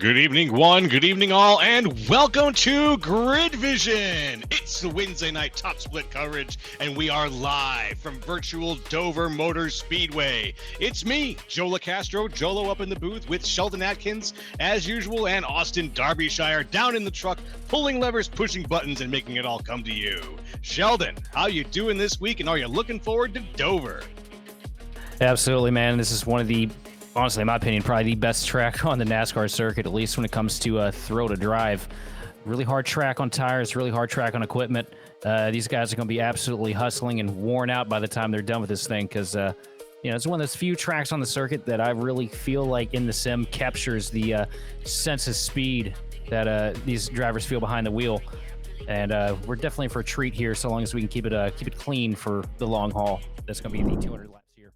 Good evening, one. Good evening, all, and welcome to Grid Vision. It's the Wednesday night top split coverage, and we are live from virtual Dover Motor Speedway. It's me, Joe LaCastro, Jolo up in the booth with Sheldon Atkins, as usual, and Austin Derbyshire down in the truck, pulling levers, pushing buttons, and making it all come to you. Sheldon, how you doing this week, and are you looking forward to Dover? Absolutely, man. This is one of the, honestly, in my opinion, probably the best track on the NASCAR circuit, at least when it comes to throw to drive. Really hard track on tires, really hard track on equipment. These guys are going to be absolutely hustling and worn out by the time they're done with this thing because, it's one of those few tracks on the circuit that I really feel like in the sim captures the sense of speed that these drivers feel behind the wheel. And we're definitely for a treat here, so long as we can keep it clean for the long haul. That's going to be the 200 laps here.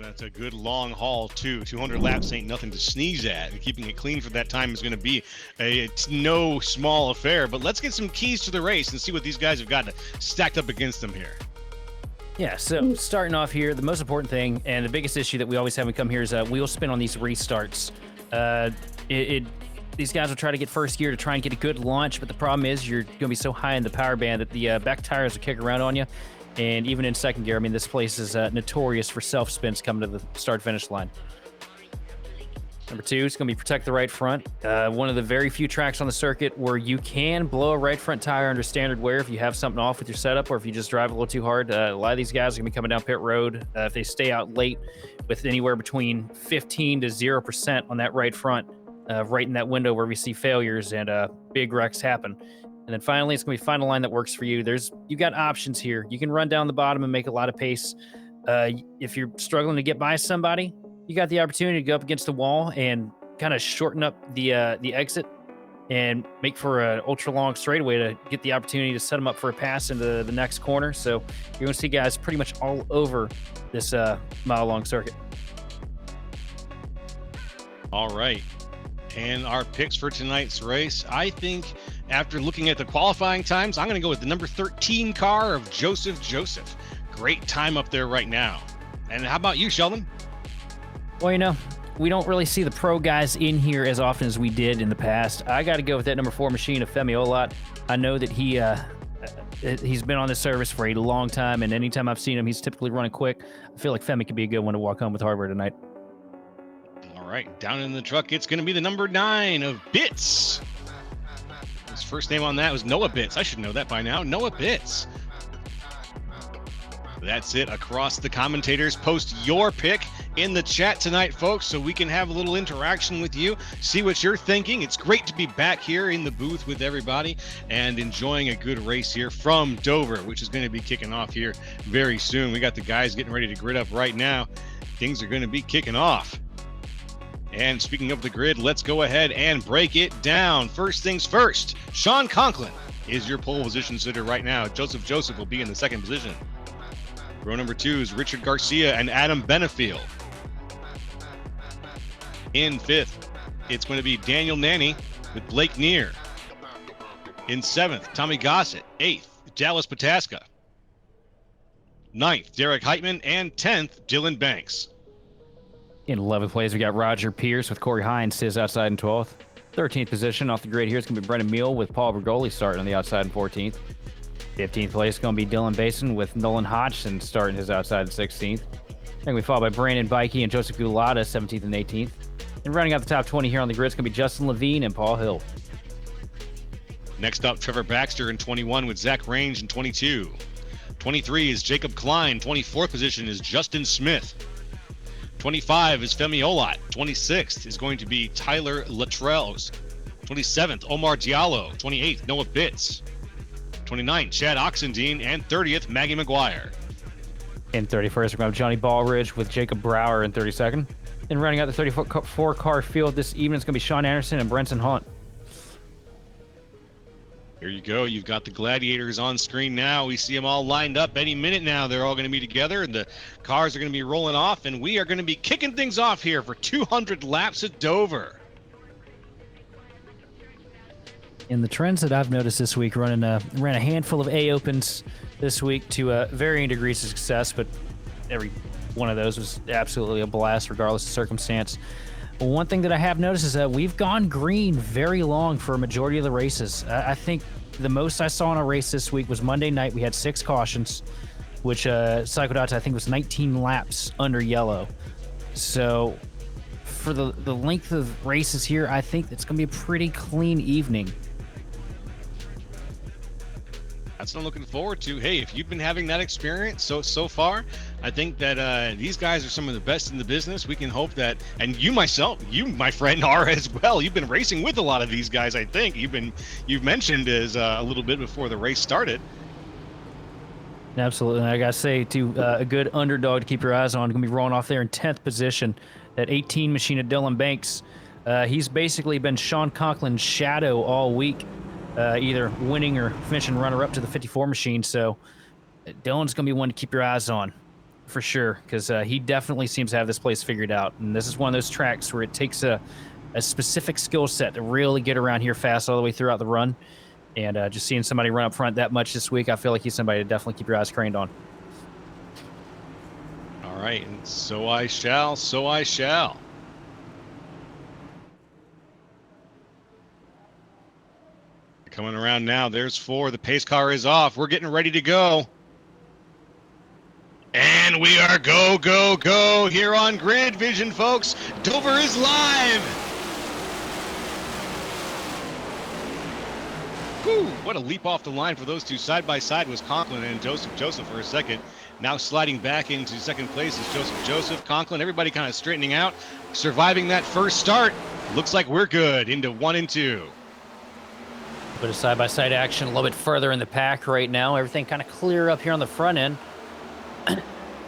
That's a good long haul too. 200 laps ain't nothing to sneeze at, and keeping it clean for that time is going to be no small affair. But let's get some keys to the race and see what these guys have got stacked up against them here. Yeah, so starting off here, the most important thing and the biggest issue that we always have when we come here is wheel spin on these restarts. It these guys will try to get first gear to try and get a good launch, but the problem is you're going to be so high in the power band that the back tires will kick around on you. And even in second gear, I mean, this place is notorious for self-spins coming to the start-finish line. Number 2 is going to be protect the right front. One of the very few tracks on the circuit where you can blow a right front tire under standard wear if you have something off with your setup or if you just drive a little too hard. A lot of these guys are going to be coming down pit road. If they stay out late with anywhere between 15 to 0% on that right front, right in that window where we see failures and big wrecks happen. And then finally, it's going to be final line that works for you. You got options here. You can run down the bottom and make a lot of pace. If you're struggling to get by somebody, you got the opportunity to go up against the wall and kind of shorten up the exit and make for an ultra long straightaway to get the opportunity to set them up for a pass into the next corner. So you're going to see guys pretty much all over this mile long circuit. All right. And our picks for tonight's race, I think after looking at the qualifying times, I'm going to go with the number 13 car of Joseph. Great time up there right now. And how about you, Sheldon? Well, you know, we don't really see the pro guys in here as often as we did in the past. I got to go with that number 4 machine of Femi Olat. I know that he's been on this service for a long time, and anytime I've seen him, he's typically running quick. I feel like Femi could be a good one to walk home with hardware tonight. All right, down in the truck, it's going to be the number 9 of Bits. His first name on that was Noah Bits. I should know that by now. Noah Bits. That's it across the commentators. Post your pick in the chat tonight, folks, so we can have a little interaction with you, see what you're thinking. It's great to be back here in the booth with everybody and enjoying a good race here from Dover, which is going to be kicking off here very soon. We got the guys getting ready to grid up right now. Things are going to be kicking off. And speaking of the grid, let's go ahead and break it down. First things first, Sean Conklin is your pole position sitter right now. Joseph will be in the second position. Row number 2 is Richard Garcia and Adam Benefield. In 5th, it's going to be Daniel Nanny with Blake Neer. In 7th, Tommy Gossett. 8th, Dallas Pataska. 9th, Derek Heitman. And 10th, Dylan Banks. In 11th place, we got Roger Pierce with Corey Hines, his outside in 12th. 13th position off the grid here is going to be Brendan Meal with Paul Bergoli starting on the outside in 14th. 15th place is going to be Dylan Basin with Nolan Hodgson starting his outside in 16th. Then we followed by Brandon Bikey and Joseph Gulata, 17th and 18th. And running out the top 20 here on the grid is going to be Justin Levine and Paul Hill. Next up, Trevor Baxter in 21 with Zach Range in 22. 23 is Jacob Klein. 24th position is Justin Smith. 25 is Femi Olat. 26th is going to be Tyler Latrells. 27th, Omar Diallo. 28th, Noah Bitts. 29th, Chad Oxendine. And 30th, Maggie McGuire. In 31st, we're going to have Johnny Ballridge with Jacob Brower in 32nd. And running out the 34 car field this evening is going to be Sean Anderson and Brenton Hunt. Here you go. You've got the Gladiators on screen now. We see them all lined up. Any minute now, they're all going to be together, and the cars are going to be rolling off, and we are going to be kicking things off here for 200 laps at Dover. In the trends that I've noticed this week, ran a handful of A-Opens this week to varying degrees of success, but every one of those was absolutely a blast regardless of circumstance. One thing that I have noticed is that we've gone green very long for a majority of the races. I think the most I saw in a race this week was Monday night. We had 6 cautions, which cycled out to, I think, was 19 laps under yellow. So for the length of races here, I think it's going to be a pretty clean evening. That's what I'm looking forward to. Hey, if you've been having that experience so far, I think that these guys are some of the best in the business. We can hope that, and you, my friend, are as well. You've been racing with a lot of these guys. I think you've mentioned as a little bit before the race started. Absolutely, and I gotta say too, a good underdog to keep your eyes on. Going to be rolling off there in 10th position. That 18 machine of Dylan Banks. He's basically been Sean Conklin's shadow all week. Either winning or finishing runner-up to the 54 machine. So Dylan's going to be one to keep your eyes on for sure, because he definitely seems to have this place figured out. And this is one of those tracks where it takes a specific skill set to really get around here fast all the way throughout the run. And just seeing somebody run up front that much this week, I feel like he's somebody to definitely keep your eyes craned on. All right, and so I shall. Coming around now. There's 4. The pace car is off. We're getting ready to go. And we are go, go, go here on Grid Vision, folks. Dover is live. Whew, what a leap off the line for those two. Side by side was Conklin and Joseph for a second. Now sliding back into second place is Joseph, Conklin. Everybody kind of straightening out, surviving that first start. Looks like we're good into 1 and 2. Bit of side-by-side action a little bit further in the pack right now. Everything kind of clear up here on the front end.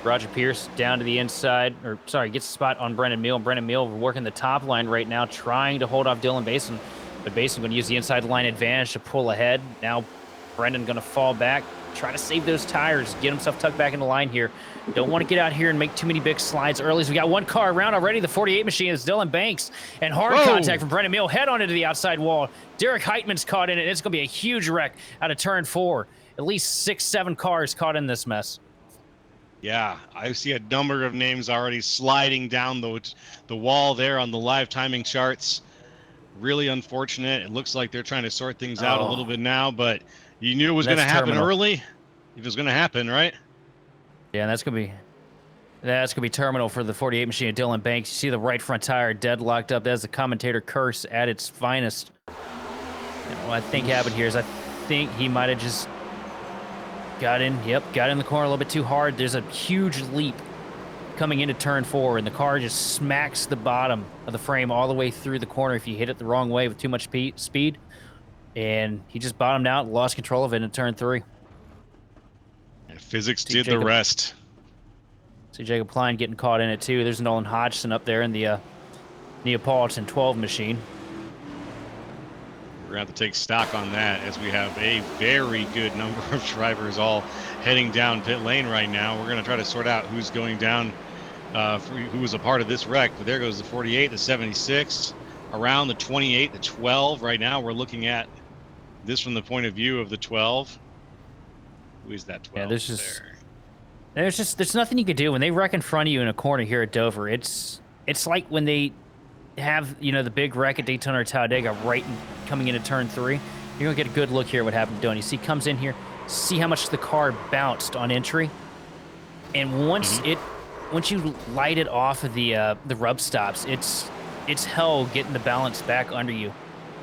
Roger Pierce down to the inside, or sorry, gets a spot on Brendan Meal. Brendan Meal working the top line right now, trying to hold off Dylan Basin, but Basin going to use the inside line advantage to pull ahead. Now Brendan going to fall back, try to save those tires, get himself tucked back in the line here. Don't want to get out here and make too many big slides early. So we got one car around already. The 48 machine is Dylan Banks, and hard contact from Brendan Meal. Head on into the outside wall. Derek Heitman's caught in it. It's going to be a huge wreck out of turn 4. At least 6-7 cars caught in this mess. Yeah, I see a number of names already sliding down the wall there on the live timing charts. Really unfortunate. It looks like they're trying to sort things out a little bit now, but you knew it was going to happen early. It was going to happen, right? Yeah, that's gonna be terminal for the 48 machine of Dylan Banks. You see the right front tire deadlocked up. That's the commentator curse at its finest. And what I think happened here is I think he might have just got in the corner a little bit too hard. There's a huge leap coming into turn 4, and the car just smacks the bottom of the frame all the way through the corner if you hit it the wrong way with too much speed. And he just bottomed out, lost control of it in turn 3. Physics did the rest. See Jacob Klein getting caught in it too. There's Nolan Hodgson up there in the Neapolitan 12 machine. We're going to have to take stock on that as we have a very good number of drivers all heading down pit lane right now. We're going to try to sort out who's going down, who was a part of this wreck. But there goes the 48, the 76, around the 28, the 12. Right now we're looking at this from the point of view of the 12. Who is that 12? Yeah, there's nothing you can do when they wreck in front of you in a corner here at Dover. It's like when they have the big wreck at Daytona or Talladega right coming into turn 3. You're gonna get a good look here at what happened to Dylan. You see, comes in here, see how much the car bounced on entry, and once you light it off of the rub stops, it's hell getting the balance back under you.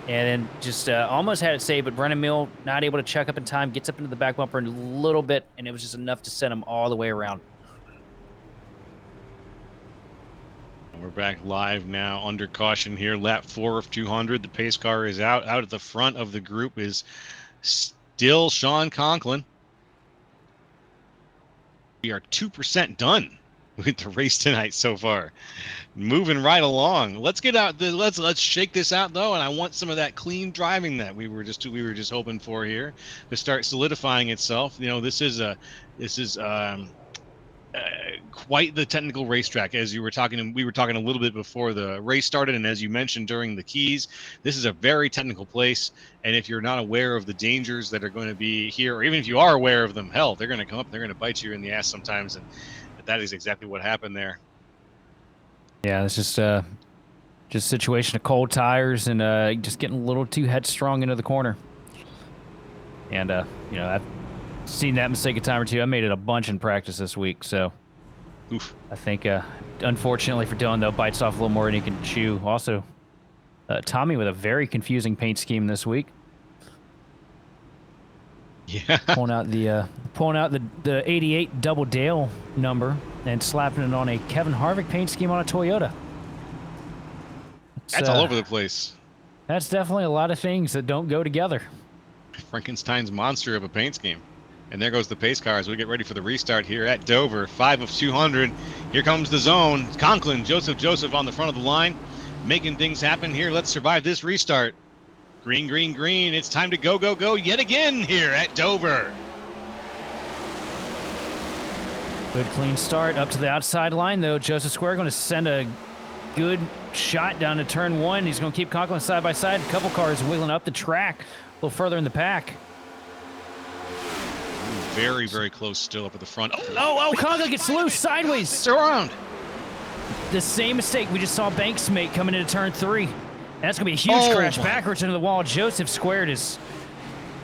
And then just almost had it saved, but Brennan Mill not able to check up in time, gets up into the back bumper a little bit, and it was just enough to send him all the way around. We're back live now under caution here. Lap 4 of 200. The pace car is out. Out at the front of the group is still Sean Conklin. We are 2% done with the race tonight so far. Moving right along. Let's get out. Let's shake this out though, and I want some of that clean driving that we were just hoping for here to start solidifying itself. This is quite the technical racetrack, as we were talking a little bit before the race started, and as you mentioned during the keys, this is a very technical place. And if you're not aware of the dangers that are going to be here, or even if you are aware of them, hell, they're going to come up, they're going to bite you in the ass sometimes, and that is exactly what happened there. Yeah, it's just a situation of cold tires and just getting a little too headstrong into the corner. And I've seen that mistake a time or two. I made it a bunch in practice this week, so oof. I think unfortunately for Dylan though, bites off a little more than he can chew. Also, Tommy with a very confusing paint scheme this week. Yeah, pulling out the 88 Double Dale number and slapping it on a Kevin Harvick paint scheme on a Toyota. That's all over the place. That's definitely a lot of things that don't go together. Frankenstein's monster of a paint scheme. And there goes the pace car as we get ready for the restart here at Dover. 5 of 200. Here comes the zone. Conklin, Joseph on the front of the line, making things happen here. Let's survive this restart. Green, green, green. It's time to go, go, go yet again here at Dover. Good clean start up to the outside line, though. Joseph Square going to send a good shot down to turn 1. He's going to keep Conklin side by side. A couple cars wiggling up the track a little further in the pack. Very, very close still up at the front. Oh, Conklin gets loose sideways. It's around. The same mistake we just saw Banks make coming into turn 3. That's going to be a huge crash backwards into the wall. Joseph Squared is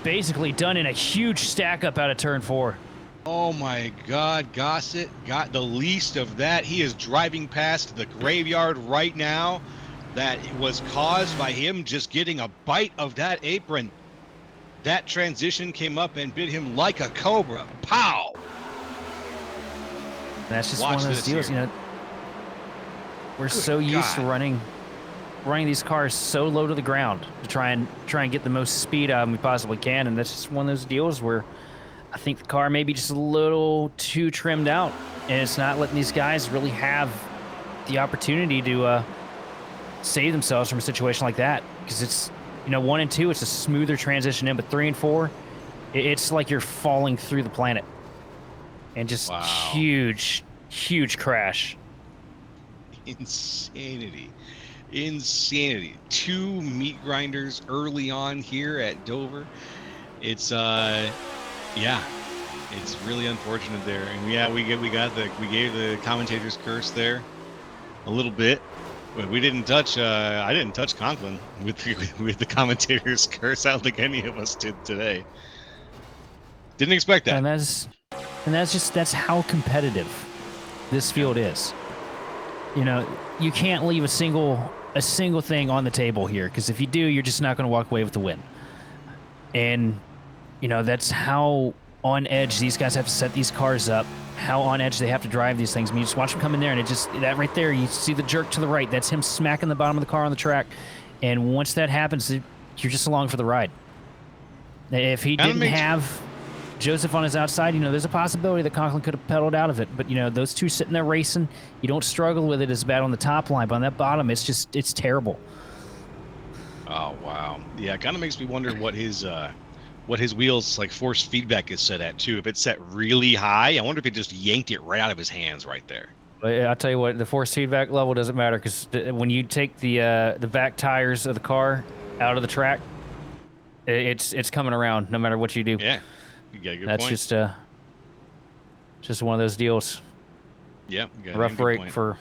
basically done in a huge stack up out of turn 4. Oh my God, Gossett got the least of that. He is driving past the graveyard right now. That was caused by him just getting a bite of that apron. That transition came up and bit him like a cobra. Pow! That's just one of those deals, here. you know. We're so used to running these cars so low to the ground to try and get the most speed out of them we possibly can, and that's just one of those deals where I think the car may be just a little too trimmed out, and it's not letting these guys really have the opportunity to save themselves from a situation like that. Because it's, you know, 1 and 2, it's a smoother transition in, but 3 and 4, it's like you're falling through the planet, and just huge crash. Insanity. 2 meat grinders early on here at Dover. It's yeah, it's really unfortunate there. And yeah, we gave the commentator's curse there a little bit. But we didn't touch I didn't touch Conklin with the commentator's curse. I don't think any of us did today. Didn't expect that. And that's how competitive this field is. You know, you can't leave a single thing on the table here, because if you do, you're just not going to walk away with the win. And, you know, that's how on edge these guys have to set these cars up, how on edge they have to drive these things. I mean, you just watch them come in there, and it just, that right there, you see the jerk to the right. That's him smacking the bottom of the car on the track. And once that happens, you're just along for the ride. If he didn't have Joseph on his outside, you know, there's a possibility that Conklin could have pedaled out of it. But, you know, those two sitting there racing, you don't struggle with it as bad on the top line. But on that bottom, it's terrible. Oh, wow. Yeah, it kind of makes me wonder what his wheels, like, force feedback is set at, too. If it's set really high, I wonder if it just yanked it right out of his hands right there. But I'll tell you what, the force feedback level doesn't matter, because when you take the back tires of the car out of the track, it's coming around no matter what you do. Yeah. You got a good That's point. just one of those deals. Yeah, rough break for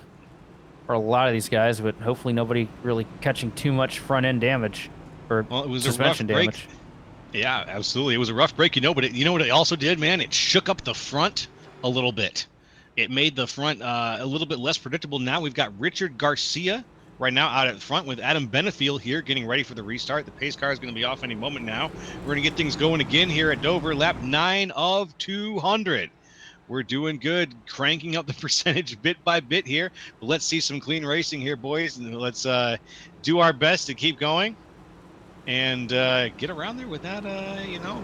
a lot of these guys, but hopefully nobody really catching too much front end damage or it was suspension a rough damage. Break. Yeah, absolutely. It was a rough break, you know, but you know what it also did, man? It shook up the front a little bit. It made the front a little bit less predictable. Now we've got Richard Garcia right now out at front with Adam Benefiel here getting ready for the restart. The pace car is going to be off any moment now. We're going to get things going again here at Dover, lap 9 of 200. We're doing good, cranking up the percentage bit by bit here. But let's see some clean racing here, boys, and let's do our best to keep going and get around there without,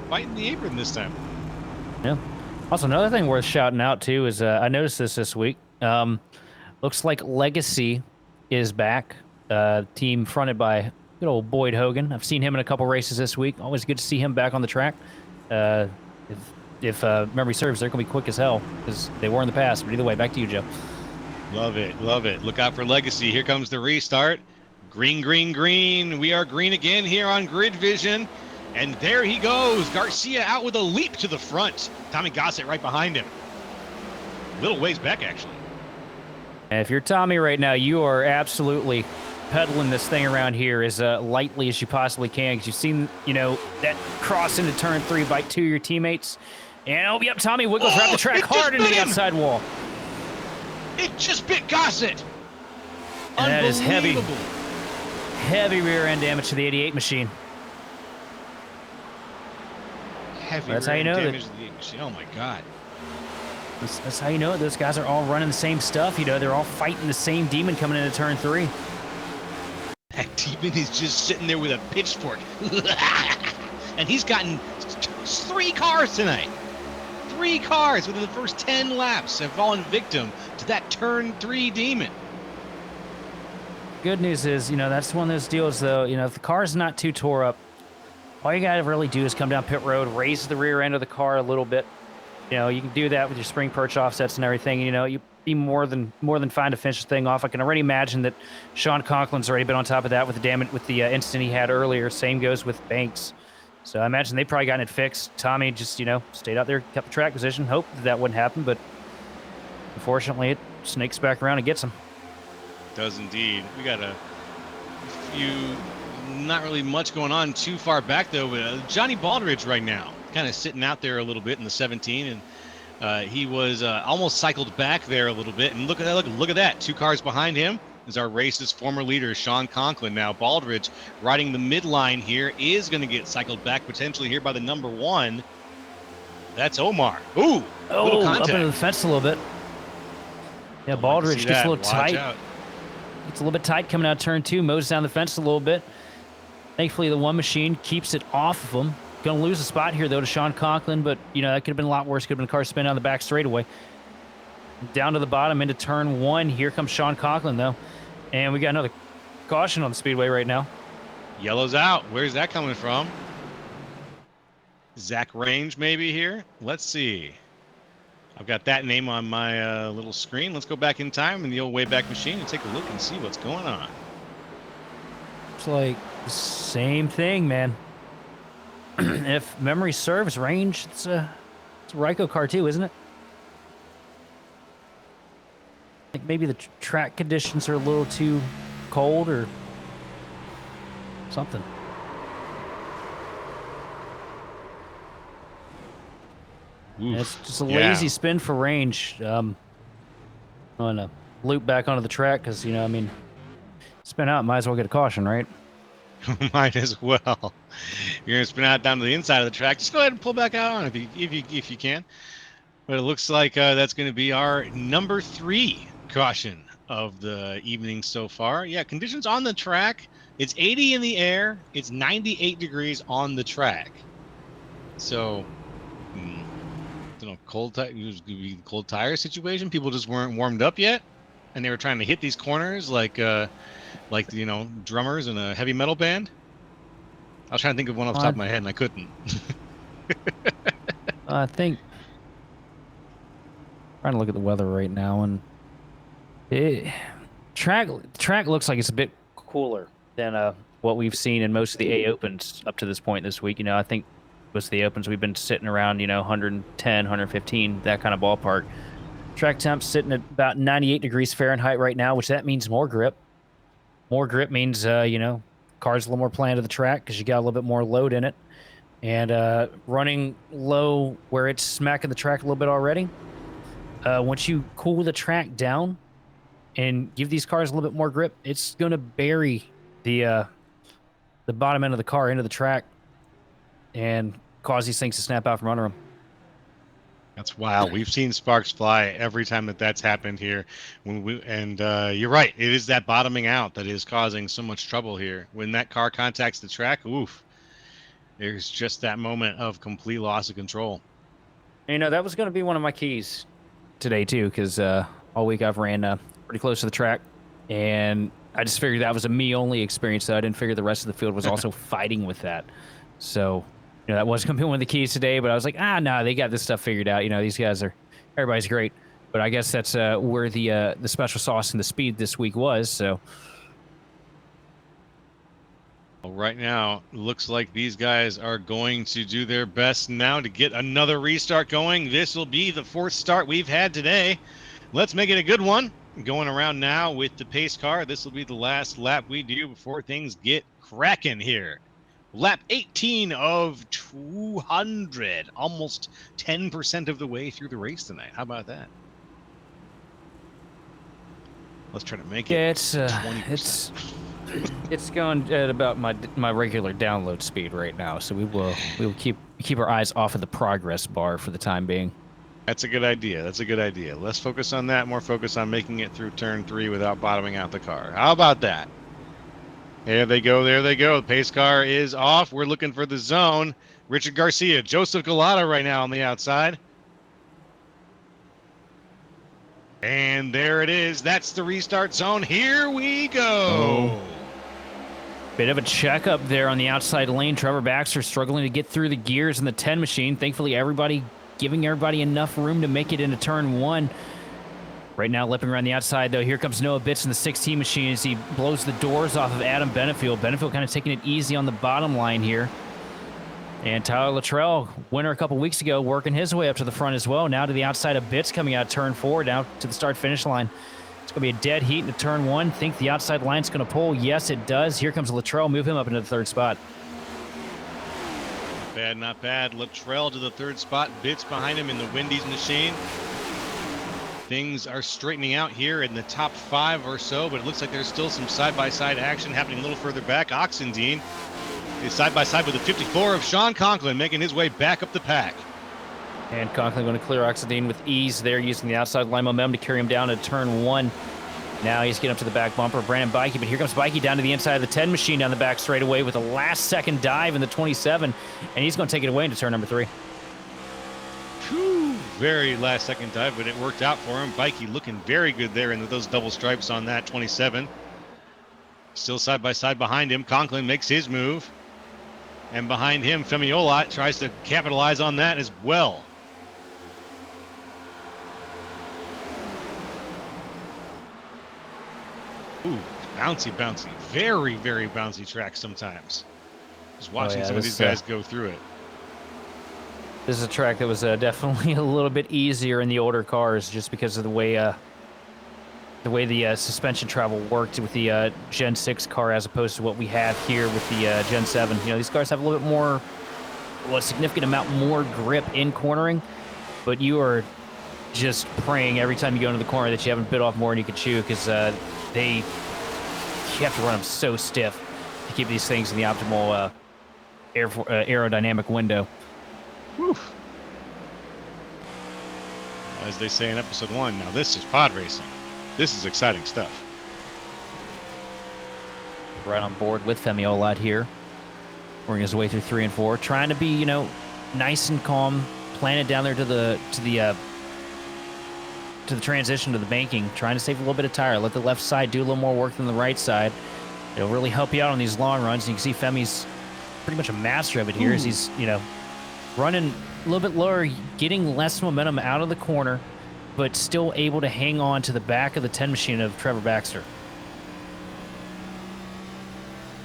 biting the apron this time. Yeah. Also, another thing worth shouting out, too, is I noticed this week. Looks like Legacy is back. Team fronted by good old Boyd Hogan. I've seen him in a couple races this week. Always good to see him back on the track. If memory serves, they're going to be quick as hell, because they were in the past. But either way, back to you, Joe. Love it. Love it. Look out for Legacy. Here comes the restart. Green, green, green. We are green again here on Grid Vision. And there he goes. Garcia out with a leap to the front. Tommy Gossett right behind him. Little ways back, actually. And if you're Tommy right now, you are absolutely pedaling this thing around here as lightly as you possibly can, because you've seen, you know, that cross into turn 3 by 2 of your teammates. And, oh, yep, Tommy wiggles around the track hard into the outside wall. It just bit Gossett. And that is heavy rear end damage to the 88 machine. That's how you know that. Oh my God. That's how you know it. Those guys are all running the same stuff. You know, they're all fighting the same demon coming into turn 3. That demon is just sitting there with a pitchfork. And he's gotten 3 cars tonight. 3 cars within the first 10 laps have fallen victim to that turn 3 demon. Good news is, you know, that's one of those deals, though. You know, if the car's not too tore up, all you got to really do is come down pit road, raise the rear end of the car a little bit. You know, you can do that with your spring perch offsets and everything. You know, you'd be more than fine to finish the thing off. I can already imagine that Sean Conklin's already been on top of that with the incident he had earlier. Same goes with Banks. So I imagine they probably gotten it fixed. Tommy just, you know, stayed out there, kept the track position, hoped that wouldn't happen, but unfortunately it snakes back around and gets him. Does indeed. We got a few not really much going on too far back, though. But Johnny Baldridge right now kind of sitting out there a little bit in the 17, and he was almost cycled back there a little bit. And look at that! Look at that! 2 cars behind him is our race's former leader, Sean Conklin. Now Baldridge riding the midline here is going to get cycled back potentially here by the number 1. That's Omar. Ooh, Oh, up into the fence a little bit. Yeah, Baldridge gets a little tight. It's a little bit tight coming out of turn 2, mows down the fence a little bit. Thankfully, the one machine keeps it off of him. Going to lose a spot here, though, to Sean Conklin, but, you know, that could have been a lot worse. Could have been a car spin down the back straightaway. Down to the bottom into turn 1. Here comes Sean Conklin, though. And we got another caution on the speedway right now. Yellow's out. Where's that coming from? Zach Range maybe here? Let's see. I've got that name on my little screen. Let's go back in time in the old Wayback Machine and take a look and see what's going on. It's like the same thing, man. If memory serves, Range, it's a Ryko car too, isn't it? Like maybe the track conditions are a little too cold or something. It's just a lazy spin for Range. I'm gonna loop back onto the track because, you know, I mean, spin out, might as well get a caution, right? Might as well. You're gonna spin out down to the inside of the track. Just go ahead and pull back out on it if you can. But it looks like that's going to be our number 3 caution of the evening so far. Yeah, conditions on the track. It's 80 in the air. It's 98 degrees on the track. So, I don't know, cold tire situation. People just weren't warmed up yet, and they were trying to hit these corners like you know, drummers in a heavy metal band. I was trying to think of one off the top of my head, and I couldn't. I think trying to look at the weather right now, and track looks like it's a bit cooler than what we've seen in most of the A Opens up to this point this week. You know, I think most of the Opens we've been sitting around, you know, 110, 115, that kind of ballpark. Track temps sitting at about 98 degrees Fahrenheit right now, which that means more grip. More grip means, you know, car's a little more planned to the track because you got a little bit more load in it. And running low where it's smacking the track a little bit already. Once you cool the track down and give these cars a little bit more grip, it's going to bury the bottom end of the car into the track and cause these things to snap out from under them. That's wild. We've seen sparks fly every time that's happened here. You're right. It is that bottoming out that is causing so much trouble here. When that car contacts the track, oof, there's just that moment of complete loss of control. You know, that was going to be one of my keys today, too, because all week I've ran pretty close to the track, and I just figured that was a me-only experience, so I didn't figure the rest of the field was also fighting with that. So, you know, that was going to be one of the keys today, but I was like, no, they got this stuff figured out. You know, these guys everybody's great. But I guess that's where the special sauce and the speed this week was, so. Well, right now, looks like these guys are going to do their best now to get another restart going. This will be the 4th start we've had today. Let's make it a good one. Going around now with the pace car. This will be the last lap we do before things get cracking here. Lap 18 of 200, almost 10% of the way through the race tonight. How about that? Let's try to make it. Yeah, 20%. It's going at about my regular download speed right now, so we will keep our eyes off of the progress bar for the time being. That's a good idea. That's a good idea. Less focus on that, more focus on making it through turn 3 without bottoming out the car. How about that? There they go. There they go. The pace car is off. We're looking for the zone. Richard Garcia, Joseph Galata right now on the outside. And there it is. That's the restart zone. Here we go. Oh. Bit of a checkup there on the outside lane. Trevor Baxter struggling to get through the gears in the 10 machine. Thankfully, giving everybody enough room to make it into turn 1. Right now, lipping around the outside, though. Here comes Noah Bitts in the 16 machine as he blows the doors off of Adam Benefield. Benefield kind of taking it easy on the bottom line here. And Tyler Luttrell, winner a couple weeks ago, working his way up to the front as well. Now to the outside of Bitts coming out turn 4, down to the start-finish line. It's going to be a dead heat into turn one. Think the outside line's going to pull. Yes, it does. Here comes Luttrell. Move him up into the third spot. Bad, not bad. Luttrell to the third spot. Bits behind him in the Wendy's machine. Things are straightening out here in the top 5 or so, but it looks like there's still some side-by-side action happening a little further back. Oxendine is side-by-side with the 54 of Sean Conklin, making his way back up the pack. And Conklin going to clear Oxendine with ease there, using the outside line momentum to carry him down to turn one. Now he's getting up to the back bumper. Brandon Bikey, but here comes Bikey down to the inside of the 10 machine down the back straightaway with a last-second dive in the 27, and he's going to take it away into turn number 3. Whew, very last-second dive, but it worked out for him. Bikey looking very good there in those double stripes on that 27. Still side-by-side behind him. Conklin makes his move. And behind him, Femiola tries to capitalize on that as well. Ooh, bouncy, bouncy. Very, very bouncy track sometimes. Just watching some of these guys go through it. This is a track that was definitely a little bit easier in the older cars, just because of the way the suspension travel worked with the Gen 6 car as opposed to what we have here with the Gen 7. You know, these cars have a little bit more, well, a significant amount more grip in cornering, but you are just praying every time you go into the corner that you haven't bit off more than you can chew, because you have to run them so stiff to keep these things in the optimal aerodynamic window. Whew. As they say in episode 1, now this is pod racing. This is exciting stuff. Right on board with Femiola here, working his way through 3 and 4, trying to be, you know, nice and calm, playing it down there to the transition to the banking, trying to save a little bit of tire, let the left side do a little more work than the right side. It'll really help you out on these long runs. And you can see Femi's pretty much a master of it here. As he's, you know, running a little bit lower, getting less momentum out of the corner, but still able to hang on to the back of the 10 machine of Trevor Baxter.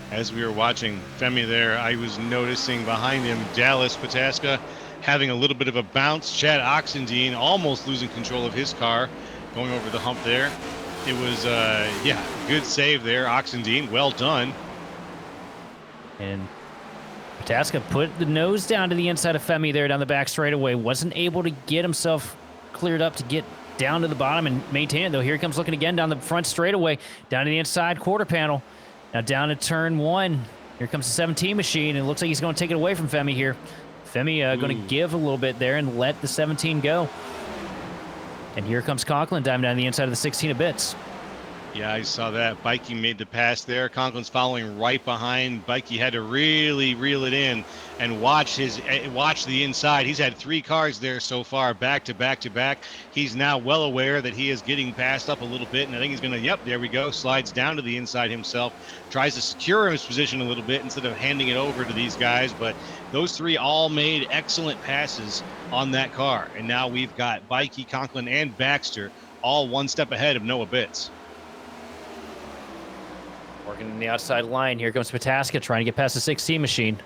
As we were watching Femi there, I was noticing behind him Dallas Pataska having a little bit of a bounce. Chad Oxendine almost losing control of his car, going over the hump there. It was, yeah, good save there. Oxendine, well done. And Pataska put the nose down to the inside of Femi there down the back straightaway. Wasn't able to get himself cleared up to get down to the bottom and maintain it, though. Here he comes looking again down the front straightaway, down to the inside quarter panel. Now down to turn 1. Here comes the 17 machine, and it looks like he's going to take it away from Femi here. Femi going to give a little bit there and let the 17 go. And here comes Conklin diving down the inside of the 16 of bits. Yeah, I saw that. Bikey made the pass there. Conklin's following right behind. Bikey had to really reel it in and watch the inside. He's had 3 cars there so far, back to back to back. He's now well aware that he is getting passed up a little bit, and I think he's going to, yep, there we go, slides down to the inside himself, tries to secure his position a little bit instead of handing it over to these guys. But those 3 all made excellent passes on that car. And now we've got Bikey, Conklin, and Baxter all one step ahead of Noah Bitts. Working in the outside line. Here comes Pataska trying to get past the 16 machine.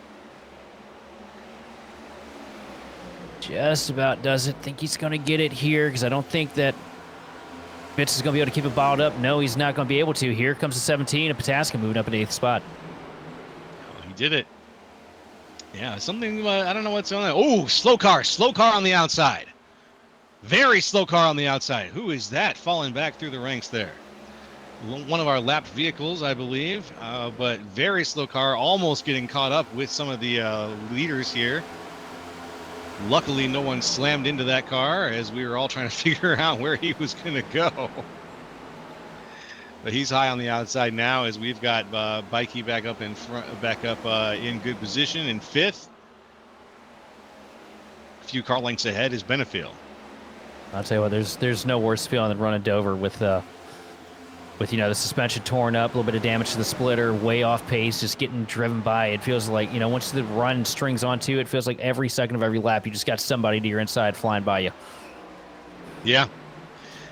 Just about does it. Think he's going to get it here, because I don't think that Bitts is going to be able to keep it bottled up. No, he's not going to be able to. Here comes the 17, and Pataska moving up in the 8th spot. Oh, he did it. Yeah, something, I don't know what's on there. Oh, slow car on the outside. Very slow car on the outside. Who is that falling back through the ranks there? One of our lapped vehicles, I believe, but very slow car, almost getting caught up with some of the leaders here. Luckily, no one slammed into that car as we were all trying to figure out where he was going to go. But he's high on the outside now, as we've got Bikey back up in front, in good position in 5th. A few car lengths ahead is Benefield. I'll tell you what, there's no worse feeling than running Dover with you know, the suspension torn up, a little bit of damage to the splitter, way off pace, just getting driven by. It feels like, you know, once the run strings onto it, feels like every second of every lap you just got somebody to your inside flying by you. Yeah.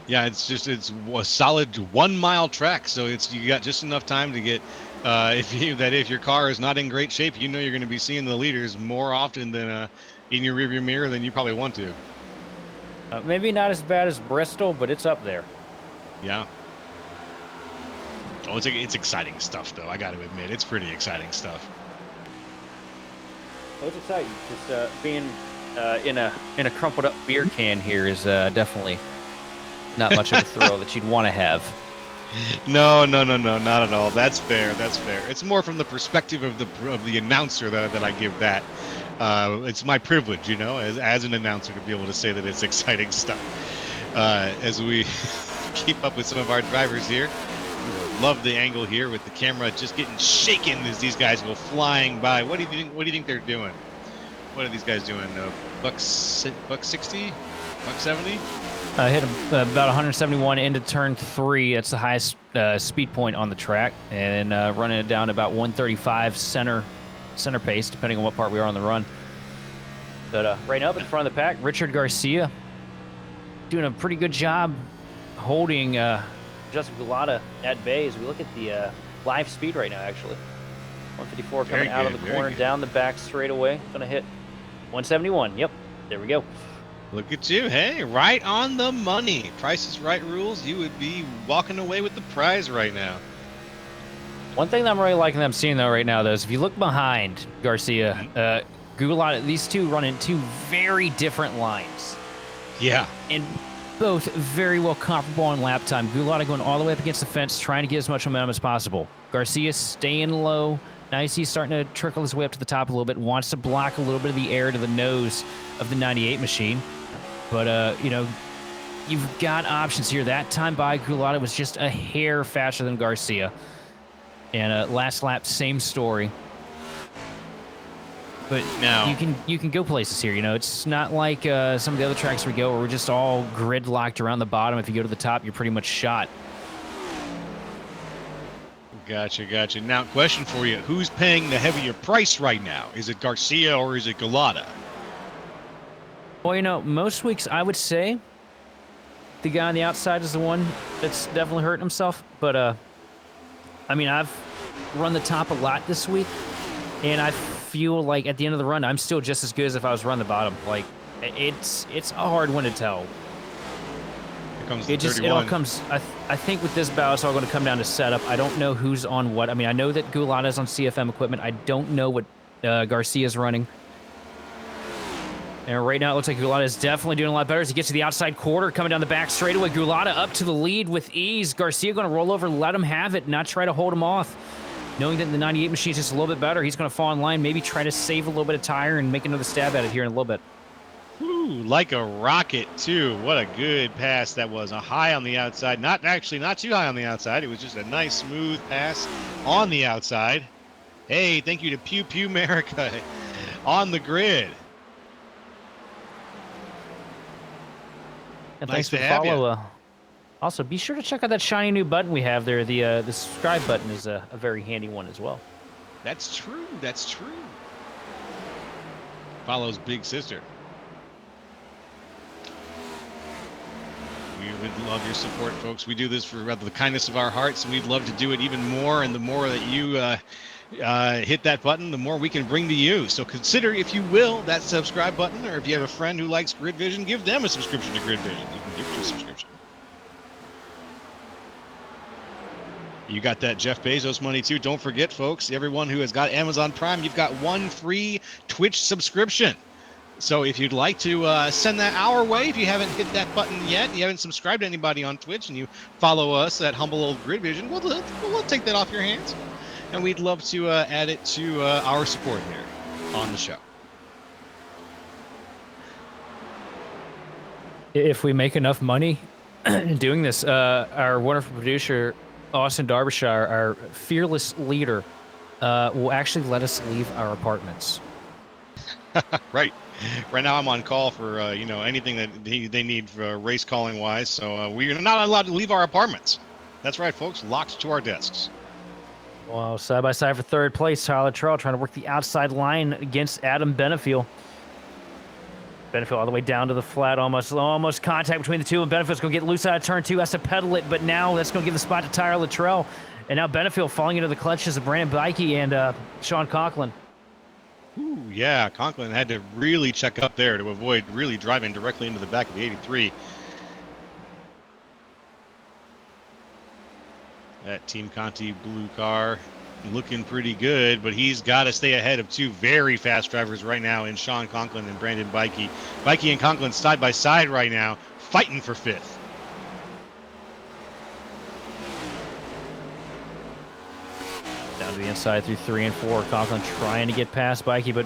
Yeah, it's a solid 1 mile track, so you got just enough time to get if your car is not in great shape, you know you're going to be seeing the leaders more often than in your rearview mirror than you probably want to. Maybe not as bad as Bristol, but it's up there. Yeah. Oh, it's exciting stuff, though. I got to admit, it's pretty exciting stuff. Well, it's exciting. Just being in a crumpled up beer can here is definitely not much of a thrill that you'd want to have. No, not at all. That's fair. That's fair. It's more from the perspective of the announcer that I give that. It's my privilege, as an announcer, to be able to say that it's exciting stuff. As we keep up with some of our drivers here, love the angle here with the camera just getting shaken as these guys go flying by. What do you think? What do you think they're doing? What are these guys doing? Buck 60, buck 70? Hit about 171 into turn 3. That's the highest speed point on the track, and running it down to about 135 center pace, depending on what part we are on the run. But right up in front of the pack, Richard Garcia doing a pretty good job holding Justin Gulata at bay. As we look at the live speed right now, actually, 154 coming out of the corner, down the back straightaway, gonna hit 171. Yep, there we go. Look at you. Hey, right on the money. Price is Right rules. You would be walking away with the prize right now. One thing that I'm really liking that I'm seeing, though, right now, though, is if you look behind Garcia, Gulata, these two run in two very different lines. Yeah. And both very well comparable on lap time. Gulata going all the way up against the fence, trying to get as much momentum as possible. Garcia staying low. NiS he's starting to trickle his way up to the top a little bit, wants to block a little bit of the air to the nose of the 98 machine. But, you've got options here. That time by Gulata was just a hair faster than Garcia. And last lap, same story. But now you can go places here. It's not like some of the other tracks we go where we're just all gridlocked around the bottom. If you go to the top, you're pretty much shot. Gotcha. Now, question for you. Who's paying the heavier price right now? Is it Garcia or is it Gulata? Well, most weeks I would say the guy on the outside is the one that's definitely hurting himself. But, I've run the top a lot this week, and I feel like at the end of the run, I'm still just as good as if I was running the bottom. Like, it's a hard one to tell. It all comes. I think with this battle, it's all going to come down to setup. I don't know who's on what. I know that Gulata's on CFM equipment. I don't know what Garcia's running. And right now, it looks like Gulata is definitely doing a lot better as he gets to the outside quarter, coming down the back straightaway. Gulata up to the lead with ease. Garcia going to roll over, let him have it, not try to hold him off. Knowing that the 98 machine is just a little bit better, he's going to fall in line, maybe try to save a little bit of tire and make another stab at it here in a little bit. Ooh, like a rocket, too. What a good pass that was. A high on the outside. Not too high on the outside. It was just a nice, smooth pass on the outside. Hey, thank you to Pew Pew America on the grid. And nice thanks for to the have follow. you. Also, be sure to check out that shiny new button we have there. The subscribe button is a very handy one as well. That's true. Follows Big Sister. We would love your support, folks. We do this for the kindness of our hearts, and we'd love to do it even more. And the more that you hit that button, the more we can bring to you. So consider, if you will, that subscribe button, or if you have a friend who likes Grid Vision, give them a subscription to Grid Vision. You can give them a subscription. You got that Jeff Bezos money too. Don't forget, folks, everyone who has got Amazon Prime, you've got one free Twitch subscription. So if you'd like to send that our way, if you haven't hit that button yet, you haven't subscribed to anybody on Twitch, and you follow us at Humble Old Grid Vision, we'll take that off your hands. And we'd love to add it to our support here on the show. If we make enough money doing this, our wonderful producer, Austin Derbyshire, our fearless leader, will actually let us leave our apartments. Right. Right now I'm on call for, anything that they need for race calling wise. So we're not allowed to leave our apartments. That's right, folks. Locked to our desks. Well, side by side for third place, Tyler Luttrell trying to work the outside line against Adam Benefiel. Benefiel all the way down to the flat, almost contact between the two, and Benefiel's going to get loose out of turn 2, has to pedal it, but now that's going to give the spot to Tyler Luttrell. And now Benefiel falling into the clutches of Brandon Bikey and Sean Conklin. Ooh, yeah, Conklin had to really check up there to avoid really driving directly into the back of the 83. That Team Conti blue car looking pretty good, but he's got to stay ahead of two very fast drivers right now in Sean Conklin and Brandon Bikey. Bikey and Conklin side by side right now, fighting for fifth. Down to the inside through 3 and 4. Conklin trying to get past Bikey, but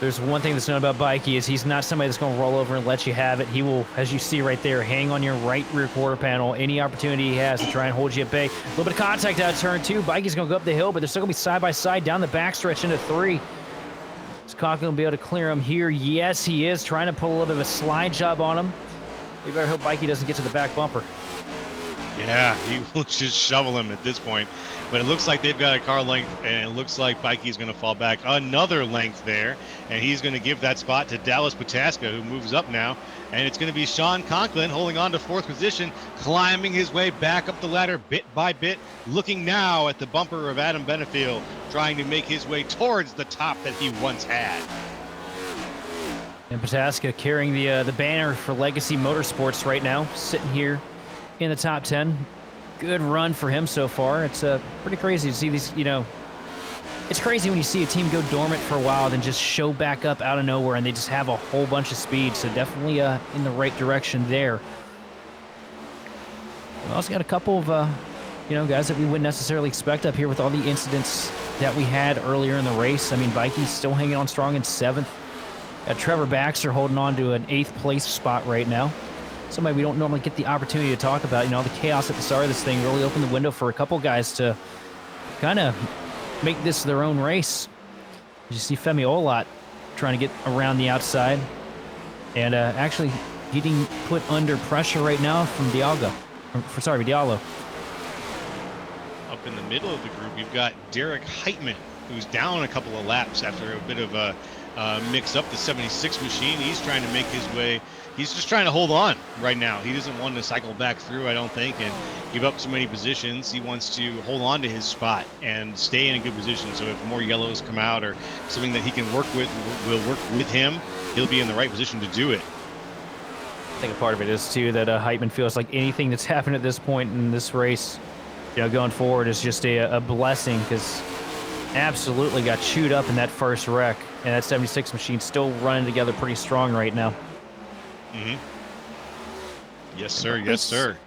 there's one thing that's known about Bikey is he's not somebody that's going to roll over and let you have it. He will, as you see right there, hang on your right rear quarter panel any opportunity he has to try and hold you at bay. A little bit of contact out of turn 2. Bikey's going to go up the hill, but they're still going to be side by side down the backstretch into 3. Is Conklin going to be able to clear him here? Yes, he is. Trying to pull a little bit of a slide job on him. We better hope Bikey doesn't get to the back bumper. Yeah, he will just shovel him at this point. But it looks like they've got a car length, and it looks like Bikey's going to fall back another length there. And he's going to give that spot to Dallas Pataska, who moves up now. And it's going to be Sean Conklin holding on to 4th position, climbing his way back up the ladder bit by bit, looking now at the bumper of Adam Benefield, trying to make his way towards the top that he once had. And Pataska carrying the banner for Legacy Motorsports right now, sitting here in the top 10. Good run for him so far. It's pretty crazy to see these, it's crazy when you see a team go dormant for a while, then just show back up out of nowhere, and they just have a whole bunch of speed. So definitely in the right direction there. We also got a couple of, guys that we wouldn't necessarily expect up here with all the incidents that we had earlier in the race. I mean, Bikey's still hanging on strong in 7th. Got Trevor Baxter holding on to an 8th place spot right now. Somebody we don't normally get the opportunity to talk about. The chaos at the start of this thing really opened the window for a couple guys to kind of make this their own race. You see Femi Olot trying to get around the outside and actually getting put under pressure right now from Diallo. Up in the middle of the group, you've got Derek Heitman, who's down a couple of laps after a bit of a mix up the 76 machine. He's trying to make his way. He's just trying to hold on right now. He doesn't want to cycle back through, I don't think, and give up so many positions. He wants to hold on to his spot and stay in a good position. So if more yellows come out or something that he can work with will work with him, he'll be in the right position to do it. I think a part of it is, too, that Heitman feels like anything that's happened at this point in this race, going forward is just a blessing, because absolutely got chewed up in that first wreck, and that 76 machine still running together pretty strong right now. Mm-hmm. Yes, sir. Yes, sir.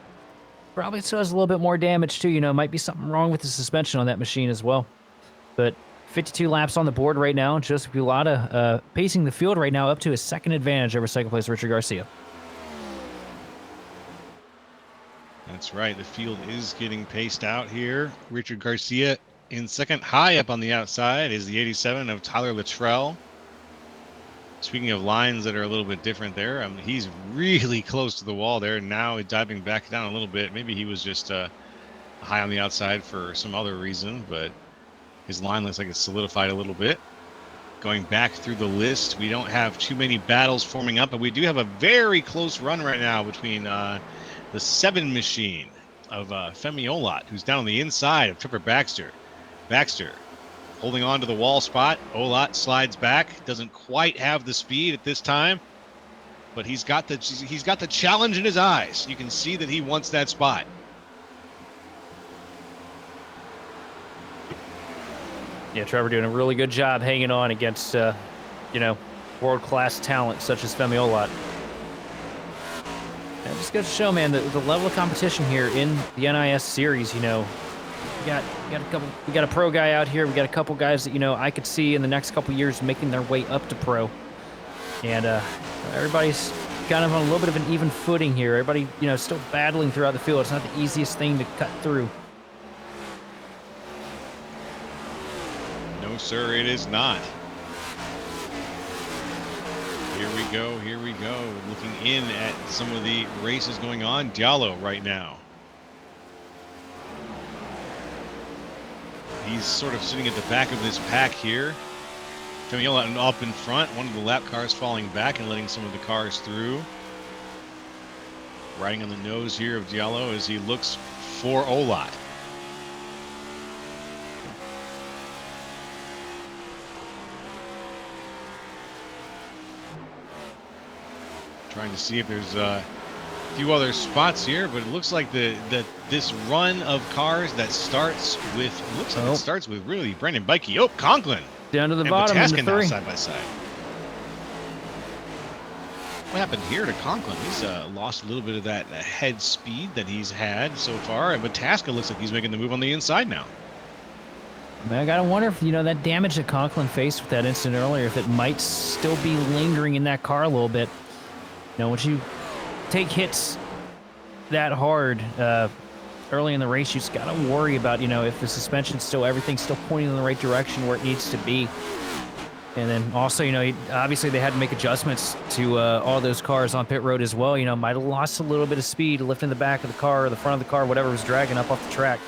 Probably still has a little bit more damage, too. Might be something wrong with the suspension on that machine as well. But 52 laps on the board right now. Joseph Gulata pacing the field right now up to his 2nd advantage over 2nd place Richard Garcia. That's right. The field is getting paced out here. Richard Garcia in 2nd. High up on the outside is the 87 of Tyler Luttrell. Speaking of lines that are a little bit different there, he's really close to the wall there. Now diving back down a little bit. Maybe he was just high on the outside for some other reason, but his line looks like it's solidified a little bit. Going back through the list, we don't have too many battles forming up, but we do have a very close run right now between the 7 machine of Femi Olot, who's down on the inside of Trevor Baxter. Baxter holding on to the wall spot. Olot slides back. Doesn't quite have the speed at this time, but he's got the challenge in his eyes. You can see that he wants that spot. Yeah, Trevor doing a really good job hanging on against, world-class talent such as Femi Olot. And just goes to show, man, the level of competition here in the NiS series. We got a pro guy out here. We got a couple guys that I could see in the next couple years making their way up to pro, and everybody's kind of on a little bit of an even footing here. Everybody, still battling throughout the field. It's not the easiest thing to cut through. No, sir, it is not. Here we go. Here we go. Looking in at some of the races going on. Diallo right now. He's sort of sitting at the back of this pack here. Coming up in front, one of the lap cars falling back and letting some of the cars through. Riding on the nose here of Diallo as he looks for Olot. Trying to see if there's few other spots here, but it looks like this run of cars that starts with it starts with really Brandon Bikey. Oh, Conklin Down to the and bottom in the Bataskin now 3. side by side. What happened here to Conklin? He's lost a little bit of that head speed that he's had so far, and Bataskin looks like he's making the move on the inside now. Man, I gotta wonder if, that damage that Conklin faced with that incident earlier, if it might still be lingering in that car a little bit. Once you take hits that hard early in the race, you just gotta worry about, if the suspension's everything's still pointing in the right direction where it needs to be. And then also, obviously they had to make adjustments to all those cars on pit road as well. Might have lost a little bit of speed lifting the back of the car or the front of the car, whatever was dragging up off the track.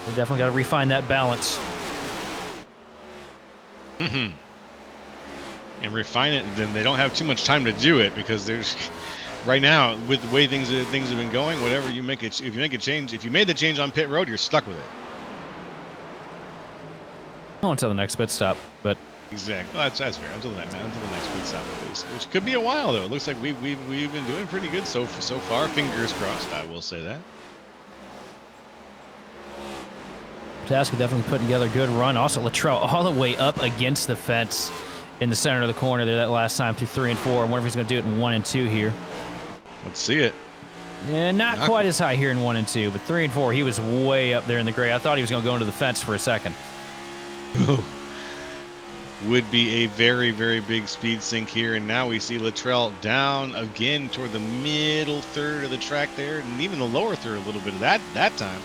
They definitely got to refine that balance. And refine it, then they don't have too much time to do it because there's right now with the way things have been going. Whatever you make it, if you make a change, if you made the change on pit road, you're stuck with it. Until the next pit stop, but exactly, well, that's fair. Until the next pit stop, at least, which could be a while though. It looks like we've been doing pretty good so far. Fingers crossed, I will say that. Tasker definitely putting together a good run. Also, Luttrell all the way up against the fence in the center of the corner there that last time through 3 and 4. I wonder if he's going to do it in 1 and 2 here. Let's see it. Yeah, not quite as high here in 1 and 2, but 3 and 4, he was way up there in the gray. I thought he was going to go into the fence for a second. Would be a very, very big speed sink here, and now we see Luttrell down again toward the middle third of the track there, and even the lower third a little bit of that time.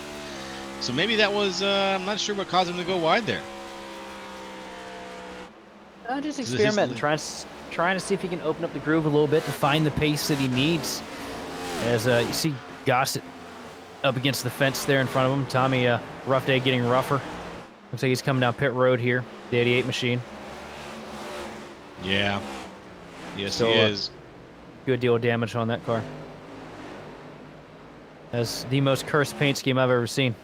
So maybe that was, I'm not sure what caused him to go wide there. Just experimenting, trying to see if he can open up the groove a little bit to find the pace that he needs. As you see Gossett up against the fence there in front of him. Tommy, rough day getting rougher. Looks like he's coming down pit road here, the 88 machine. Yeah. Yes, Still, he is. Good deal of damage on that car. That's the most cursed paint scheme I've ever seen.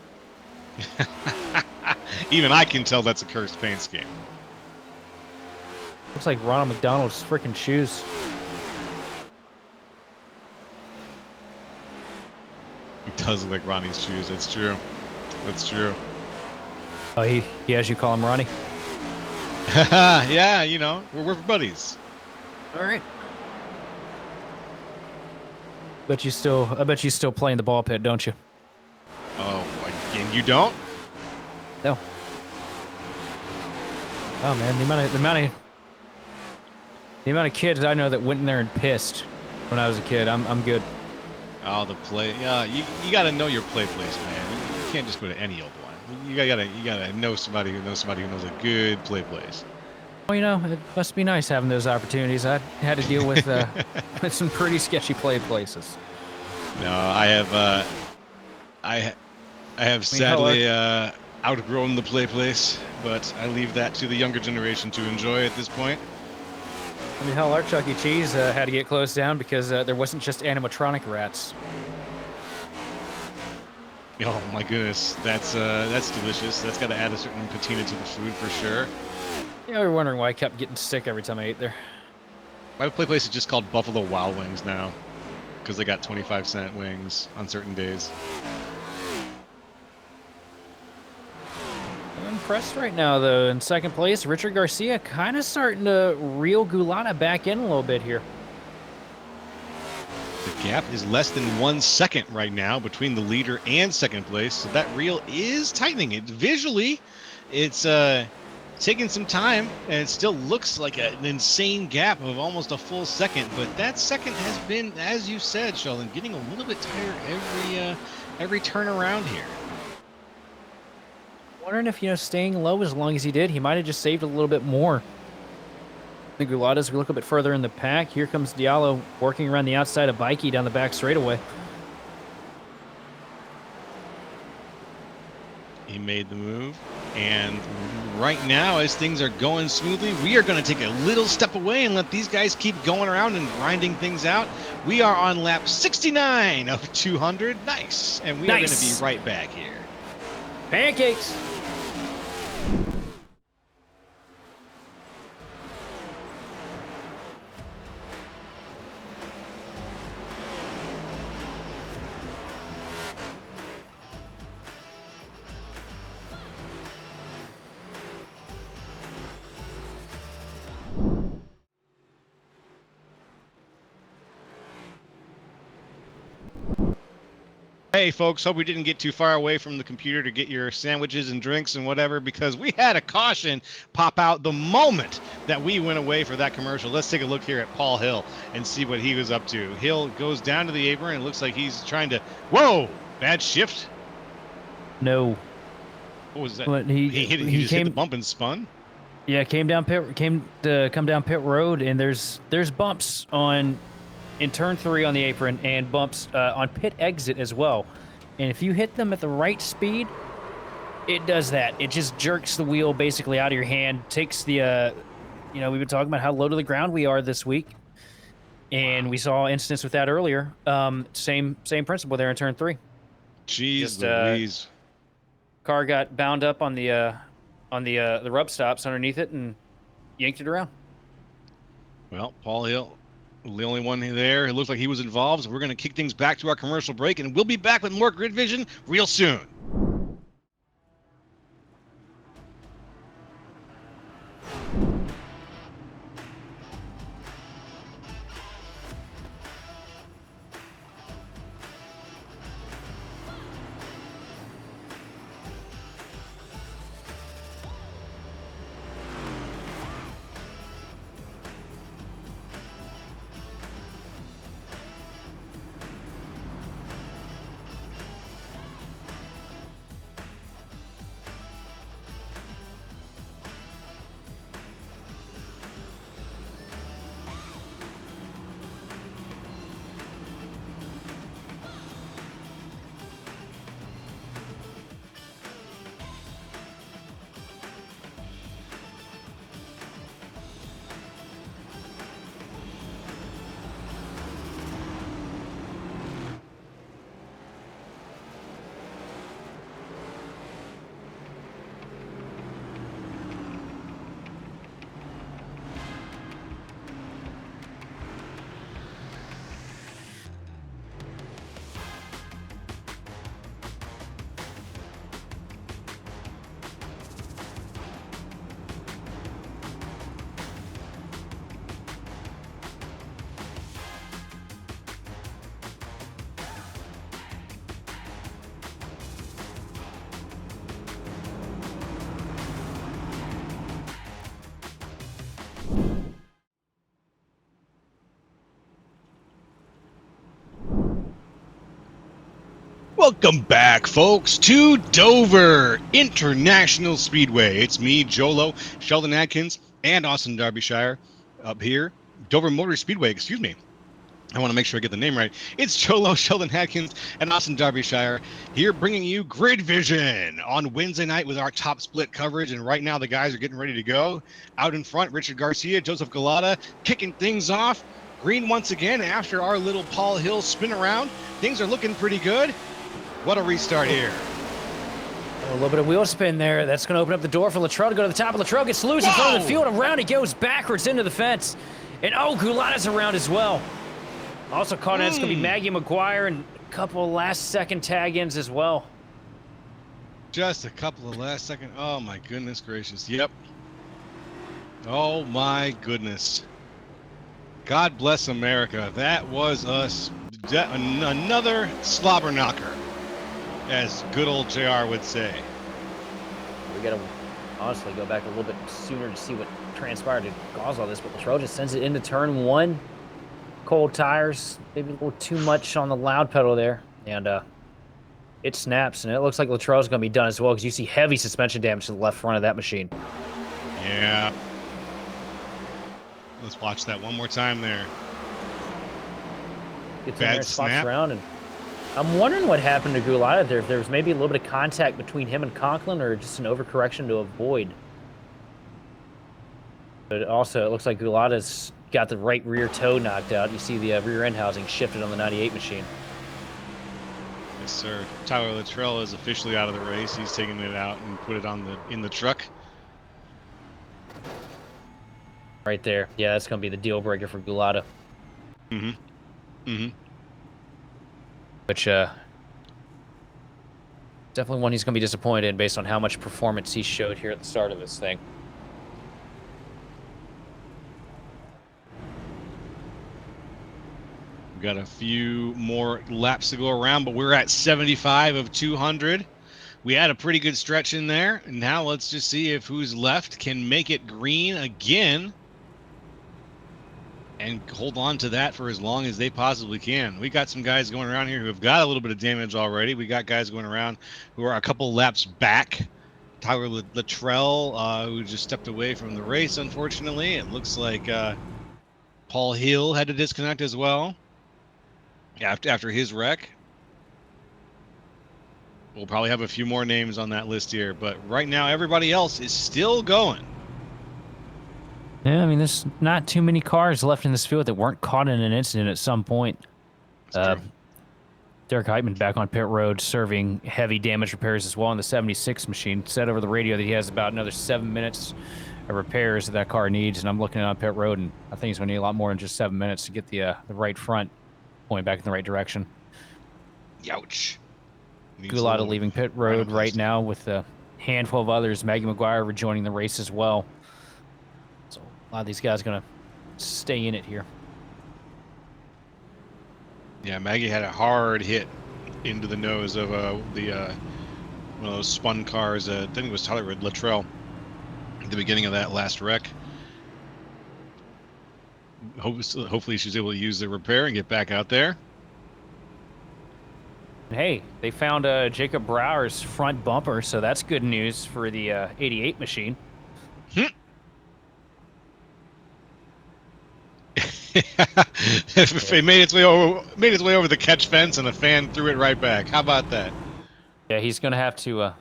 Even I can tell that's a cursed paint scheme. Looks like Ronald McDonald's freaking shoes. It does look like Ronnie's shoes. That's true. That's true. Oh, he has you call him Ronnie? Yeah, we're buddies. All right. I bet you still play in the ball pit, don't you? Oh, and you don't? No. Oh man, the amount of kids I know that went in there and pissed when I was a kid. I'm good. Oh, the play. Yeah, you got to know your place, man. You can't just go to any old one. You gotta know somebody who knows a good place. Well, it must be nice having those opportunities. I had to deal with with some pretty sketchy play places. No, I have sadly outgrown the play place, but I leave that to the younger generation to enjoy at this point. I mean, hell, our Chuck E. Cheese had to get closed down because there wasn't just animatronic rats. Oh my goodness, that's delicious. That's got to add a certain patina to the food for sure. Yeah, we were wondering why I kept getting sick every time I ate there. My play place is just called Buffalo Wild Wings now, because they got 25-cent wings on certain days. I'm impressed right now, though. In second place, Richard Garcia kind of starting to reel Gulata back in a little bit here. The gap is less than 1 second right now between the leader and second place, so that reel is tightening. It visually, it's taking some time, and it still looks like an insane gap of almost a full second. But that second has been, as you said, Sheldon, getting a little bit tighter every turn around here. Wondering if staying low as long as he did, he might have just saved a little bit more. The Gulatas, we look a bit further in the pack. Here comes Diallo working around the outside of Bikey down the back straightaway. He made the move, and right now, as things are going smoothly, we are going to take a little step away and let these guys keep going around and grinding things out. We are on lap 69 of 200. Nice. And we are going to be right back here. Pancakes. hey, folks, hope we didn't get too far away from the computer to get your sandwiches and drinks and whatever, because we had a caution pop out the moment that we went away for that commercial. Let's take a look here at Paul Hill and see what he was up to. Hill goes down to the apron and it looks like he's trying to, whoa, bad shift. No. What was that? But He just hit the bump and spun? Yeah, come down pit road, and there's bumps in turn 3 on the apron and bumps on pit exit as well. And if you hit them at the right speed, it does that. It just jerks the wheel basically out of your hand, takes the, we've been talking about how low to the ground we are this week. And we saw instance with that earlier. Same principle there in turn 3. Jeez Louise. Car got bound up on the rub stops underneath it and yanked it around. Well, Paul Hill, the only one there. It looks like he was involved. So we're going to kick things back to our commercial break, and we'll be back with more Grid Vision real soon. Welcome back, folks, to Dover International Speedway. It's me, Jolo, Sheldon Adkins, and Austin Derbyshire up here. Dover Motor Speedway, excuse me. I want to make sure I get the name right. It's Jolo, Sheldon Adkins, and Austin Derbyshire here bringing you Grid Vision on Wednesday night with our top split coverage. And right now the guys are getting ready to go. Out in front, Richard Garcia, Joseph Galata kicking things off. Green once again after our little Paul Hill spin around. Things are looking pretty good. What a restart here. A little bit of wheel spin there. That's going to open up the door for Luttrell to go to the top. Luttrell gets loose in front of the field. Around he goes backwards into the fence. And Gulata's around as well. Also caught in, it's going to be Maggie McGuire and a couple of last-second tag-ins as well. Just a couple of last-second. Oh, my goodness gracious. Yep. Oh, my goodness. God bless America. That was us. Another slobber knocker, as good old JR would say. We got to honestly go back a little bit sooner to see what transpired to cause all this, but Luttrell just sends it into turn 1. Cold tires, maybe a little too much on the loud pedal there, and it snaps, and it looks like Luttrell's going to be done as well, because you see heavy suspension damage to the left front of that machine. Yeah. Let's watch that one more time there. Gets in there, spots around, and I'm wondering what happened to Gulata there. If there was maybe a little bit of contact between him and Conklin, or just an overcorrection to avoid. But also, it looks like Gulata's got the right rear toe knocked out. You see the rear end housing shifted on the 98 machine. Yes, sir. Tyler Luttrell is officially out of the race. He's taking it out and put it on in the truck. Right there. Yeah, that's going to be the deal breaker for Gulata. Mm-hmm. Mm-hmm. Which, definitely one he's going to be disappointed in based on how much performance he showed here at the start of this thing. got a few more laps to go around, but we're at 75 of 200. We had a pretty good stretch in there. And now let's just see if who's left can make it green again and hold on to that for as long as they possibly can. We got some guys going around here who have got a little bit of damage already. We got guys going around who are a couple laps back. Tyler Luttrell, who just stepped away from the race, unfortunately. It looks like Paul Hill had to disconnect as well after his wreck. We'll probably have a few more names on that list here, but right now everybody else is still going. Yeah, I mean, there's not too many cars left in this field that weren't caught in an incident at some point. That's true. Derek Heitman back on pit road serving heavy damage repairs as well on the 76 machine. Said over the radio that he has about another 7 minutes of repairs that car needs, and I'm looking on pit road, and I think he's going to need a lot more than just 7 minutes to get the right front pointing back in the right direction. Youch. Gulata leaving pit road right now with a handful of others. Maggie McGuire rejoining the race as well. So a lot of these guys are going to stay in it here. Yeah, Maggie had a hard hit into the nose of one of those spun cars. I think it was Tyler Luttrell at the beginning of that last wreck. Hopefully she's able to use the repair and get back out there. Hey, they found Jacob Brower's front bumper, so that's good news for the 88 machine. It made its way over the catch fence, and the fan threw it right back. How about that? Yeah, he's gonna have to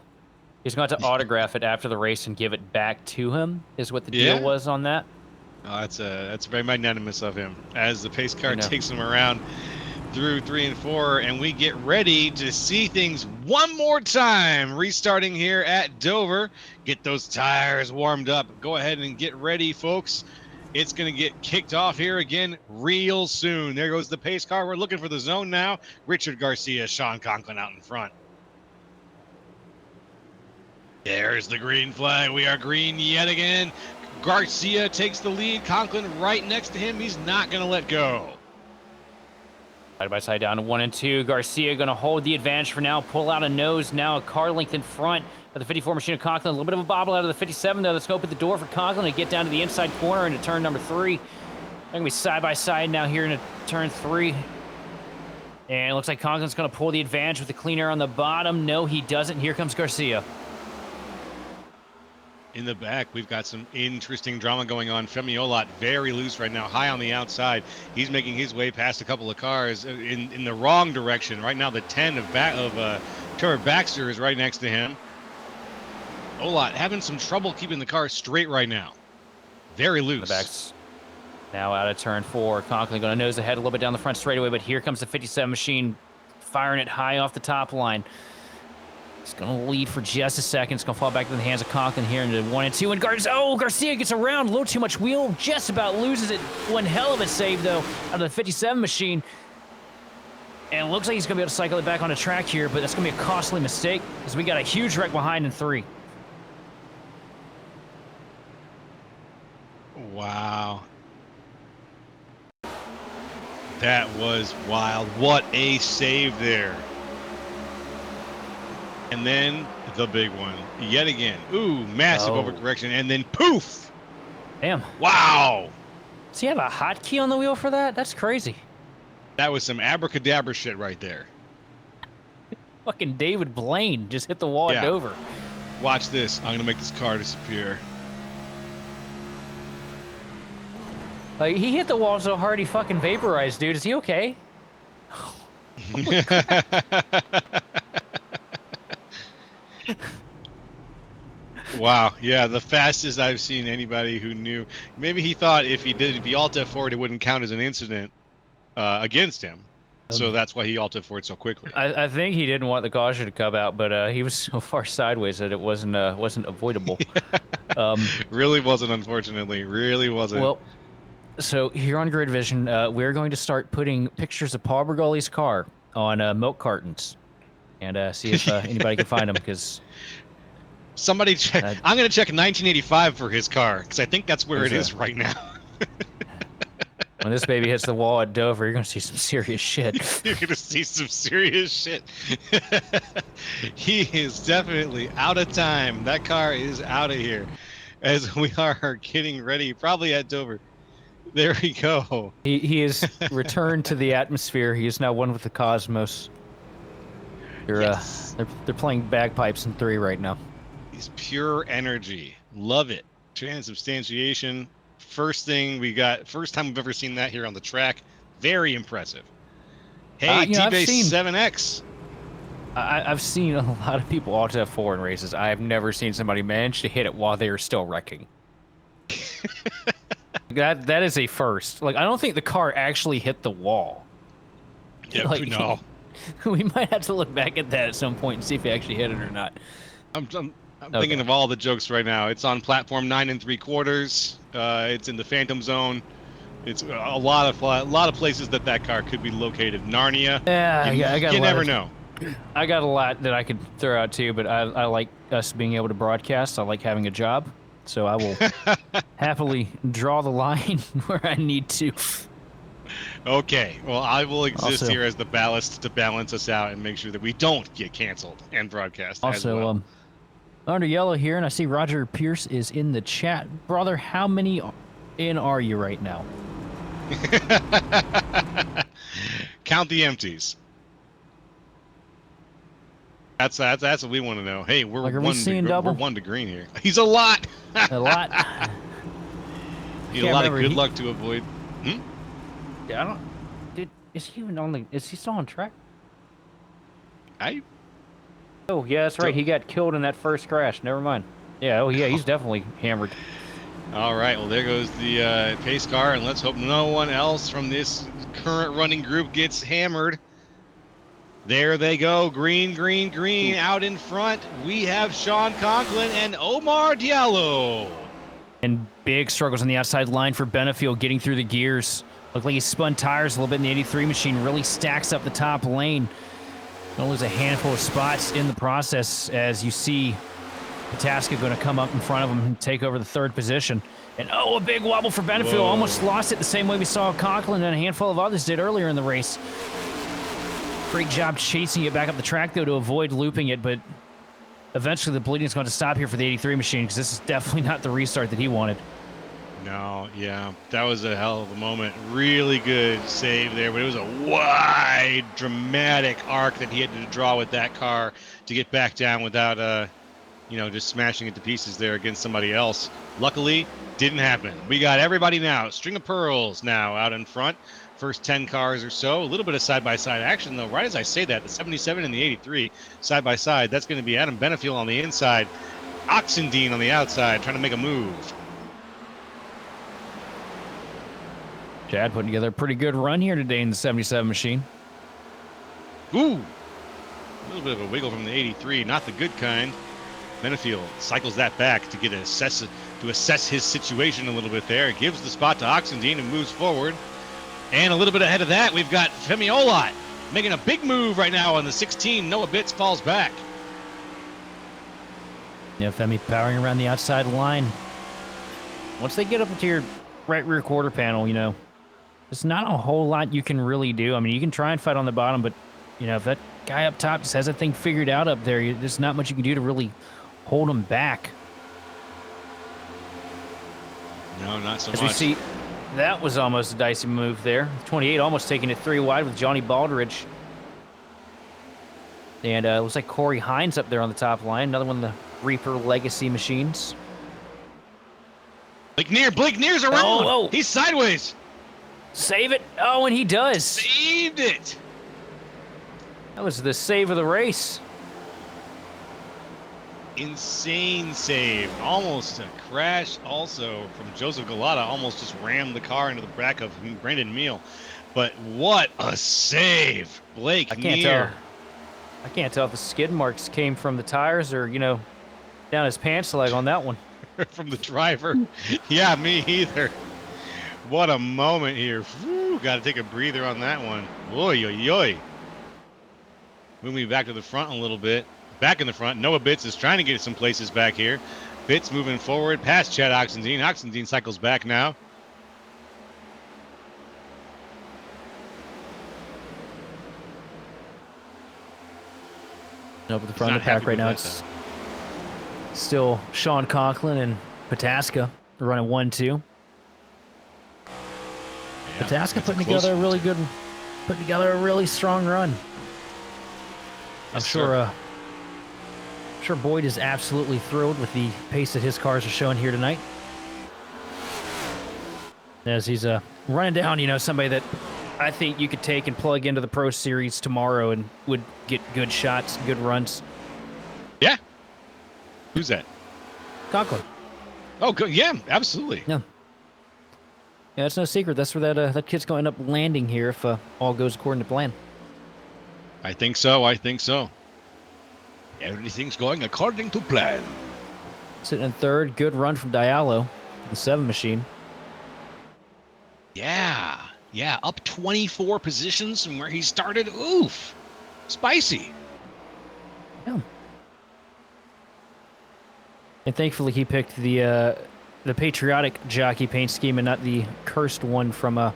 autograph it after the race and give it back to him. Is what the deal was on that. Oh, that's very magnanimous of him. As the pace car takes him around through 3 and 4, and we get ready to see things one more time. Restarting here at Dover. Get those tires warmed up. Go ahead and get ready, folks. It's going to get kicked off here again real soon. There goes the pace car. We're looking for the zone now. Richard Garcia, Sean Conklin out in front. There's the green flag. We are green yet again. Garcia takes the lead. Conklin right next to him. He's not going to let go. Side by side down to 1 and 2. Garcia going to hold the advantage for now. Pull out a nose now. A car length in front of the 54 machine of Conklin. A little bit of a bobble out of the 57 though. Let's go open the door for Conklin to get down to the inside corner into turn number 3. They're going to be side by side now here into turn 3. And it looks like Conklin's going to pull the advantage with the clean air on the bottom. No, he doesn't. Here comes Garcia. In the back, we've got some interesting drama going on. Femi Olot very loose right now, high on the outside. He's making his way past a couple of cars in the wrong direction. Right now, the 10 of Trevor Baxter is right next to him. Olot having some trouble keeping the car straight right now. Very loose. The back's now out of turn 4. Conklin going to nose ahead a little bit down the front straightaway, but here comes the 57 machine firing it high off the top line. It's going to lead for just a second. It's going to fall back into the hands of Conklin here into 1 and 2. And Garcia gets around. A little too much wheel. Just about loses it. One hell of a save, though, out of the 57 machine. And it looks like he's going to be able to cycle it back on the track here, but that's going to be a costly mistake because we got a huge wreck behind in 3. Wow. That was wild. What a save there. And then the big one, yet again. Ooh, massive overcorrection, and then poof! Damn. Wow! Does he have a hotkey on the wheel for that? That's crazy. That was some abracadabra shit right there. Fucking David Blaine just hit the wall at Dover. Watch this. I'm going to make this car disappear. Like, he hit the wall so hard he fucking vaporized, dude. Is he okay? Wow, yeah, the fastest I've seen anybody who knew. Maybe he thought if he alt F4'd, it wouldn't count as an incident against him. So that's why he alt F4'd so quickly. I think he didn't want the caution to come out, but he was so far sideways that it wasn't avoidable. Really wasn't, unfortunately. Really wasn't. Well, so here on Grid Vision, we're going to start putting pictures of Paul Bergoli's car on milk cartons and see if anybody can find them, because... Somebody check. I'm going to check 1985 for his car, because I think that's where it is right now. When this baby hits the wall at Dover, you're gonna see some serious shit. You're gonna see some serious shit. He is definitely out of time. That car is out of here as we are getting ready, probably at Dover. There we go. He is returned to the atmosphere. He is now one with the cosmos. Yes. They're playing bagpipes in 3 right now. He's pure energy. Love it. Transubstantiation. First thing we got. First time we've ever seen that here on the track. Very impressive. Hey, D-Base 7X. I've seen a lot of people auto F4 in races. I have never seen somebody manage to hit it while they are still wrecking. That is a first. Like, I don't think the car actually hit the wall. Yeah, like, no. We might have to look back at that at some point and see if he actually hit it or not. I'm thinking of all the jokes right now. It's on platform 9 3/4. It's in the Phantom Zone. It's a lot of places that car could be located. Narnia. Yeah, you never know. I got a lot that I could throw out too, but I like us being able to broadcast. I like having a job, so I will happily draw the line where I need to. Okay, well, I will exist here as the ballast to balance us out and make sure that we don't get canceled and broadcast as well. Under yellow here, and I see Roger Pierce is in the chat. Brother, how many in are you right now? Count the empties. That's what we want to know. Hey, we're like, we're 1 to green here. He's a lot. A lot. Need a lot of good luck to avoid. I don't. Dude, is he even on the? Is he still on track? Oh yeah, that's right. He got killed in that first crash. Never mind. Yeah. Oh yeah, he's definitely hammered. All right. Well, there goes the pace car, and let's hope no one else from this current running group gets hammered. There they go. Green, green, green. Out in front, we have Sean Conklin and Omar Diallo. And big struggles on the outside line for Benefield getting through the gears. Looked like he spun tires a little bit in the 83 machine. Really stacks up the top lane. Gonna lose a handful of spots in the process as you see Pataska going to come up in front of him and take over the 3rd position. And oh, a big wobble for Benefield. Whoa. Almost lost it the same way we saw Conklin and a handful of others did earlier in the race. Great job chasing it back up the track, though, to avoid looping it, but eventually the bleeding is going to stop here for the 83 machine because this is definitely not the restart that he wanted. No, yeah, that was a hell of a moment. Really good save there, but it was a wide, dramatic arc that he had to draw with that car to get back down without, just smashing it to pieces there against somebody else. Luckily, didn't happen. We got everybody now. String of pearls now out in front. First 10 cars or so. A little bit of side-by-side action, though. Right as I say that, the 77 and the 83 side-by-side. That's going to be Adam Benefield on the inside. Oxendine on the outside, trying to make a move. Chad putting together a pretty good run here today in the 77 machine. Ooh! A little bit of a wiggle from the 83, not the good kind. Benefield cycles that back to assess his situation a little bit there. It gives the spot to Oxendine and moves forward. And a little bit ahead of that, we've got Femi Olot making a big move right now on the 16. Noah Bitts falls back. Yeah, Femi powering around the outside line. Once they get up into your right rear quarter panel, there's not a whole lot you can really do. I mean, you can try and fight on the bottom, but, if that guy up top just has that thing figured out up there, there's not much you can do to really hold him back. No, not so much. As we see, that was almost a dicey move there. 28 almost taking it 3 wide with Johnny Baldridge. And it looks like Corey Hines up there on the top line. Another one of the Reaper Legacy machines. Blake Near's around. Oh. He's sideways. Save it. Oh, and he does. Saved it. That was the save of the race. Insane save. Almost a crash also from Joseph Galata. Almost just rammed the car into the back of Brandon Meal. But what a save. Blake Near. I can't tell if the skid marks came from the tires or, down his pants leg on that one. From the driver. Yeah, me either. What a moment here. Got to take a breather on that one. Oy, oy, oy. Moving back to the front a little bit. Back in the front. Noah Bitts is trying to get some places back here. Bitts moving forward past Chad Oxendine. Oxendine cycles back now. Up at the front of the pack right now, it's still Sean Conklin and Pataska running 1-2. Yeah, Pataska putting together a really strong run. I'm sure Boyd is absolutely thrilled with the pace that his cars are showing here tonight. As he's running down, somebody that I think you could take and plug into the Pro Series tomorrow and would get good shots, good runs. Yeah. Who's that? Conklin. Oh, good. Yeah, absolutely. Yeah. Yeah, it's no secret. That's where that kid's going to end up landing here if all goes according to plan. I think so. Everything's going according to plan. Sitting in third, good run from Diallo, the 7 machine. Yeah, up 24 positions from where he started. Oof, spicy. Yeah. And thankfully, he picked the patriotic jockey paint scheme and not the cursed one from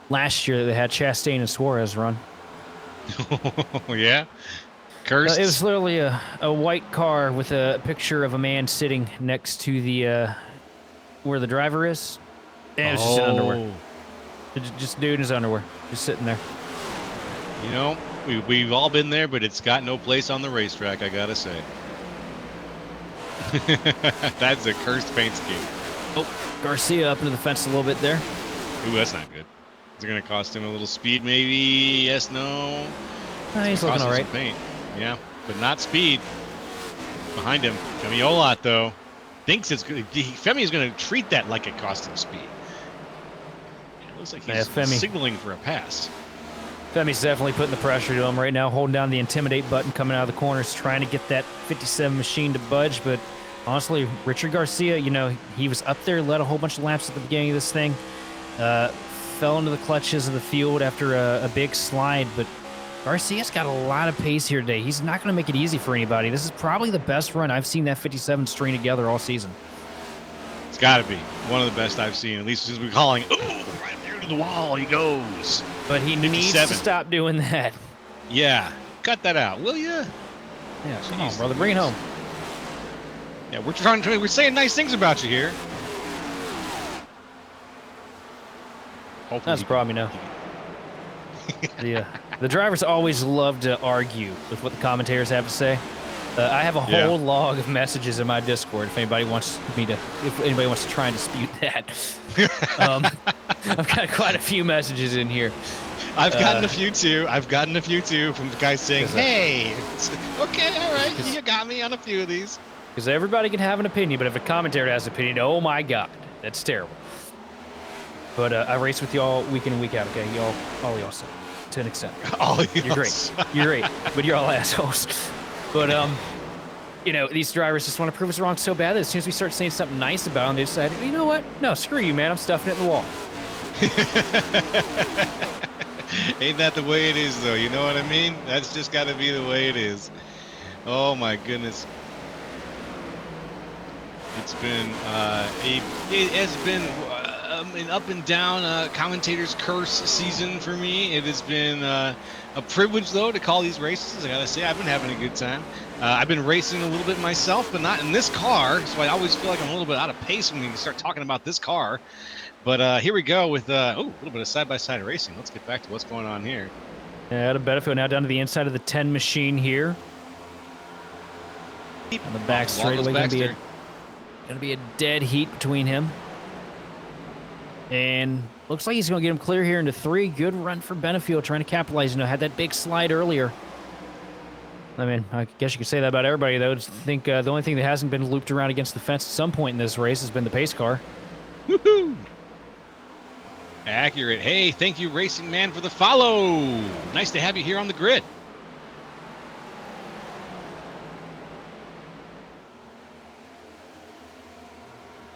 last year that they had Chastain and Suarez run. Yeah, cursed. It was literally a white car with a picture of a man sitting next to the where the driver is. And it was just in underwear. Just a dude in his underwear, just sitting there. We've all been there, but it's got no place on the racetrack, I gotta say. That's a cursed paint scheme. Oh, Garcia up into the fence a little bit there. Ooh, that's not good. Is it going to cost him a little speed, maybe? Yes, no? He's looking all right. Paint. Yeah, but not speed. Behind him, Femiolot, though, thinks it's good. Femi's going to treat that like it cost him speed. It looks like he's signaling for a pass. Femi's definitely putting the pressure to him right now, holding down the intimidate button, coming out of the corners, trying to get that 57 machine to budge. But honestly, Richard Garcia, he was up there, led a whole bunch of laps at the beginning of this thing, fell into the clutches of the field after a big slide. But Garcia's got a lot of pace here today. He's not going to make it easy for anybody. This is probably the best run I've seen that 57 string together all season. It's got to be one of the best I've seen, at least since we're calling. Ooh, right there to the wall he goes. But he 57. Needs to stop doing that. Yeah, cut that out, will you? Yeah, come on, brother, bring it home. Yeah, we're saying nice things about you here. Hopefully that's the problem, The drivers always love to argue with what the commentators have to say. I have a whole log of messages in my Discord if anybody wants to try and dispute that. I've got quite a few messages in here. I've gotten a few too. From guys saying, "Hey, okay, all right, you got me on a few of these." Because everybody can have an opinion, but if a commentator has an opinion, oh my God, that's terrible. But I race with y'all week in and week out, okay? All y'all suck to an extent. You're great. You're great, but you're all assholes. But these drivers just want to prove us wrong so bad that as soon as we start saying something nice about them, they decide, you know what? No, screw you, man. I'm stuffing it in the wall. Ain't that the way it is, though? You know what I mean? That's just got to be the way it is. Oh my goodness. It's been it has been an up and down commentator's curse season for me. It has been a privilege, though, to call these races. I gotta say, I've been having a good time. I've been racing a little bit myself, but not in this car, so I always feel like I'm a little bit out of pace when we start talking about this car. But here we go with a little bit of side-by-side racing. Let's get back to what's going on here. Yeah, out of Benefield now down to the inside of the 10 machine here. On the back straightaway, going to be a dead heat between him. And looks like he's going to get him clear here into 3. Good run for Benefield, trying to capitalize. Had that big slide earlier. I mean, I guess you could say that about everybody, though. I think the only thing that hasn't been looped around against the fence at some point in this race has been the pace car. Woohoo! Accurate. Hey, thank you, Racing Man, for the follow. Nice to have you here on the grid.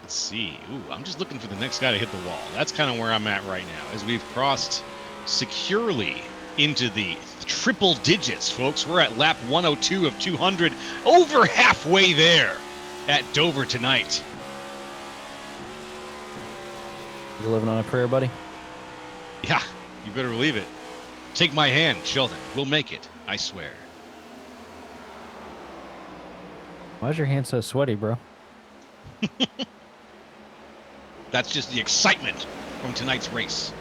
Let's see. Ooh, I'm just looking for the next guy to hit the wall. That's kind of where I'm at right now, as we've crossed securely into the triple digits, folks. We're at lap 102 of 200, over halfway there at Dover tonight. You living on a prayer, buddy? Yeah, you better believe it. Take my hand, Sheldon. We'll make it, I swear. Why's your hand so sweaty, bro? That's just the excitement from tonight's race.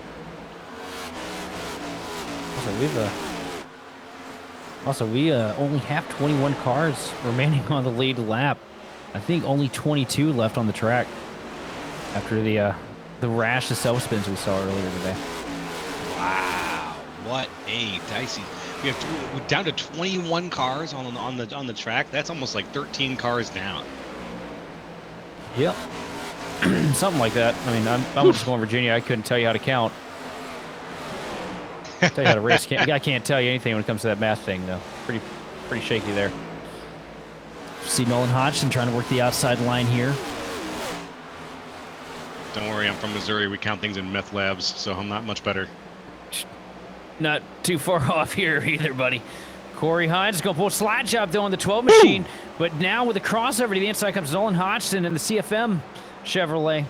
We only have 21 cars remaining on the lead lap. I think only 22 left on the track after the rash of self spins we saw earlier today. Wow, what a dicey! We're down to 21 cars on the track. That's almost like 13 cars down. Yep, something like that. I mean, I'm just going Virginia. I couldn't tell you how to count. Tell you how to race. I can't tell you anything when it comes to that math thing, though. Pretty shaky there. See Nolan Hodgson trying to work the outside line here. Don't worry, I'm from Missouri. We count things in meth labs, so I'm not much better. Not too far off here either, buddy. Corey Hines is going to pull a slide job, though, on the 12 machine. But now with the crossover to the inside comes Nolan Hodgson in the CFM Chevrolet.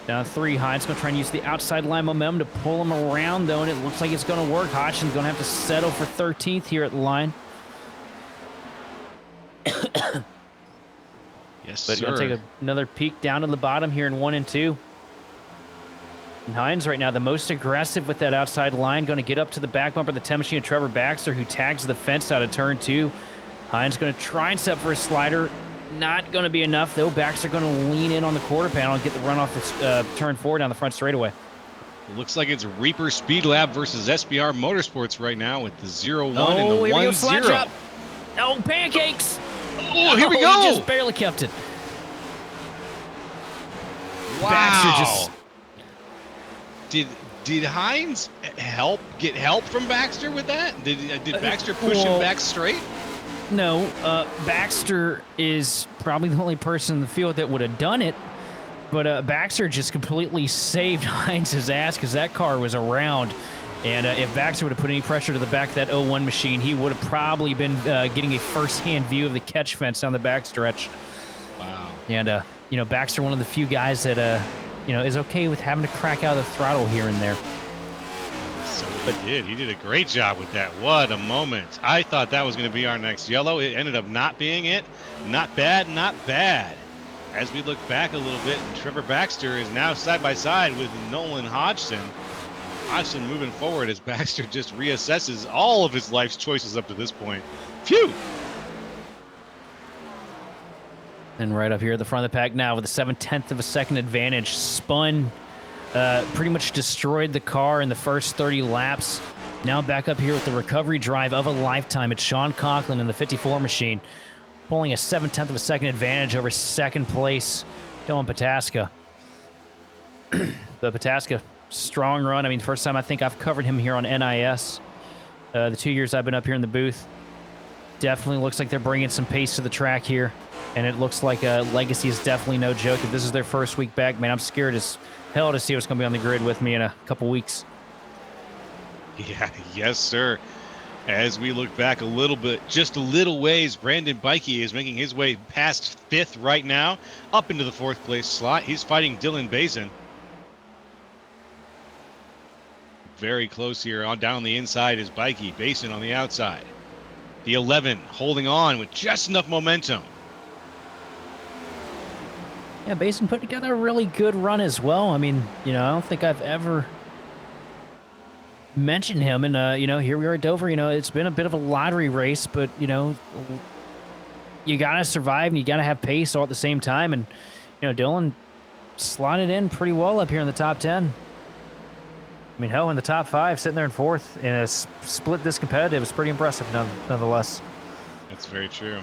Down 3, Hines going to try and use the outside line momentum to pull him around, though, and it looks like it's going to work. Hodgson's going to have to settle for 13th here at the line. Yes, but sir. going to take another peek down to the bottom here in 1 and 2. And Hines right now the most aggressive with that outside line, going to get up to the back bumper of the 10 machine of Trevor Baxter, who tags the fence out of turn 2. Hines going to try and set for a slider. Not going to be enough, though. Baxter going to lean in on the quarter panel and get the run off the turn 4 down the front straightaway. It looks like it's Reaper Speed Lab versus SBR Motorsports right now with the 0-1 and the 1-0. Oh, pancakes! Oh, here we go! He just barely kept it. Wow. Baxter just... Did Hines get help from Baxter with that? Did Baxter push him back straight? No, Baxter is probably the only person in the field that would have done it, but Baxter just completely saved Hines' ass because that car was around, and if Baxter would have put any pressure to the back of that 0-1 machine, he would have probably been getting a first-hand view of the catch fence down the backstretch. Wow. And, Baxter, one of the few guys that, is okay with having to crack out of the throttle here and there. So he did a great job with that. What a moment. I thought that was going to be our next yellow. It ended up not being it. Not bad, not bad. As we look back a little bit, and Trevor Baxter is now side by side with Nolan Hodgson. Hodgson moving forward as Baxter just reassesses all of his life's choices up to this point. Phew! And right up here at the front of the pack now with a 7/10 of a second advantage. Spun, pretty much destroyed the car in the first 30 laps. Now back up here with the recovery drive of a lifetime. It's Sean Conklin in the 54 machine, pulling a 7/10 of a second advantage over second place, Dylan Pataska. The Pataska, strong run. I mean, first time I think I've covered him here on NiS. The 2 years I've been up here in the booth. Definitely looks like they're bringing some pace to the track here. And it looks like Legacy is definitely no joke. If this is their first week back, man, I'm scared as hell to see what's going to be on the grid with me in a couple weeks. Yeah, yes, sir. As we look back a little bit, just a little ways, Brandon Bikey is making his way past 5th right now, up into the 4th place slot. He's fighting Dylan Basin. Very close here. Down the inside is Bikey. Basin on the outside. The 11 holding on with just enough momentum. Yeah, Basin put together a really good run as well. I mean, I don't think I've ever mentioned him. And, here we are at Dover. It's been a bit of a lottery race, but, you got to survive and you got to have pace all at the same time. And, Dylan slotted in pretty well up here in the top 10. I mean, hell, in the top 5, sitting there in 4th in a split this competitive is pretty impressive nonetheless. That's very true.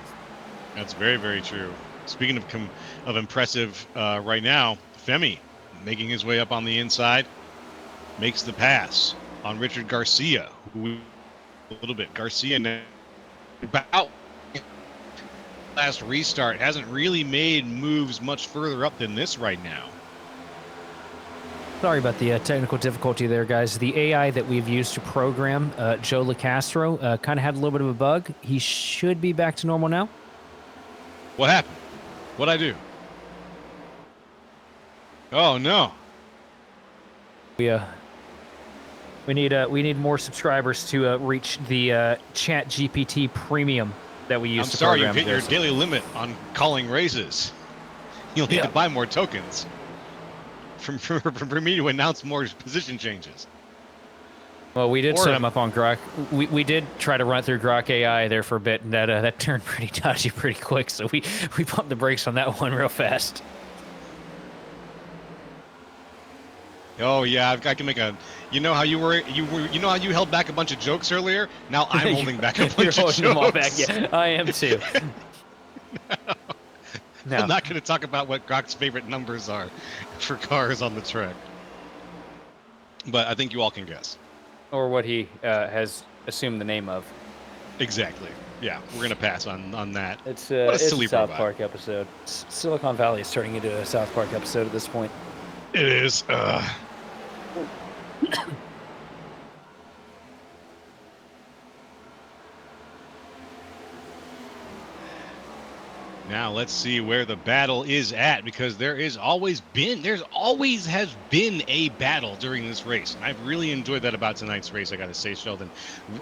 That's very, very true. Speaking of impressive right now, Femi making his way up on the inside, makes the pass on Richard Garcia. A little bit. Garcia now about last restart hasn't really made moves much further up than this right now. Sorry about the technical difficulty there, guys. The AI that we've used to program Joe LaCastro kind of had a little bit of a bug. He should be back to normal now. What happened? What'd I do? Oh no. We need more subscribers to reach the Chat GPT Premium that we use I'm to sorry, you program hit your this. daily limit on calling raises. You'll need to buy more tokens for me to announce more position changes. Well, we did Or set if- him up on Grok. We did try to run through Grok AI there for a bit, and that turned pretty dodgy pretty quick. So we pumped the brakes on that one real fast. Oh yeah, I can make a. You know how you know how you held back a bunch of jokes earlier? Now I'm holding back a bunch You're of holding jokes. them all back. Yeah, I am too. No. I'm not going to talk about what Grok's favorite numbers are for cars on the track, but I think you all can guess. Or what he has assumed the name of. Exactly. Yeah, we're going to pass on that. It's What a it's silly a South robot. Park episode. Silicon Valley is turning into a South Park episode at this point. It is. Now let's see where the battle is at, because there's always has been a battle during this race. And I've really enjoyed that about tonight's race, I got to say, Sheldon.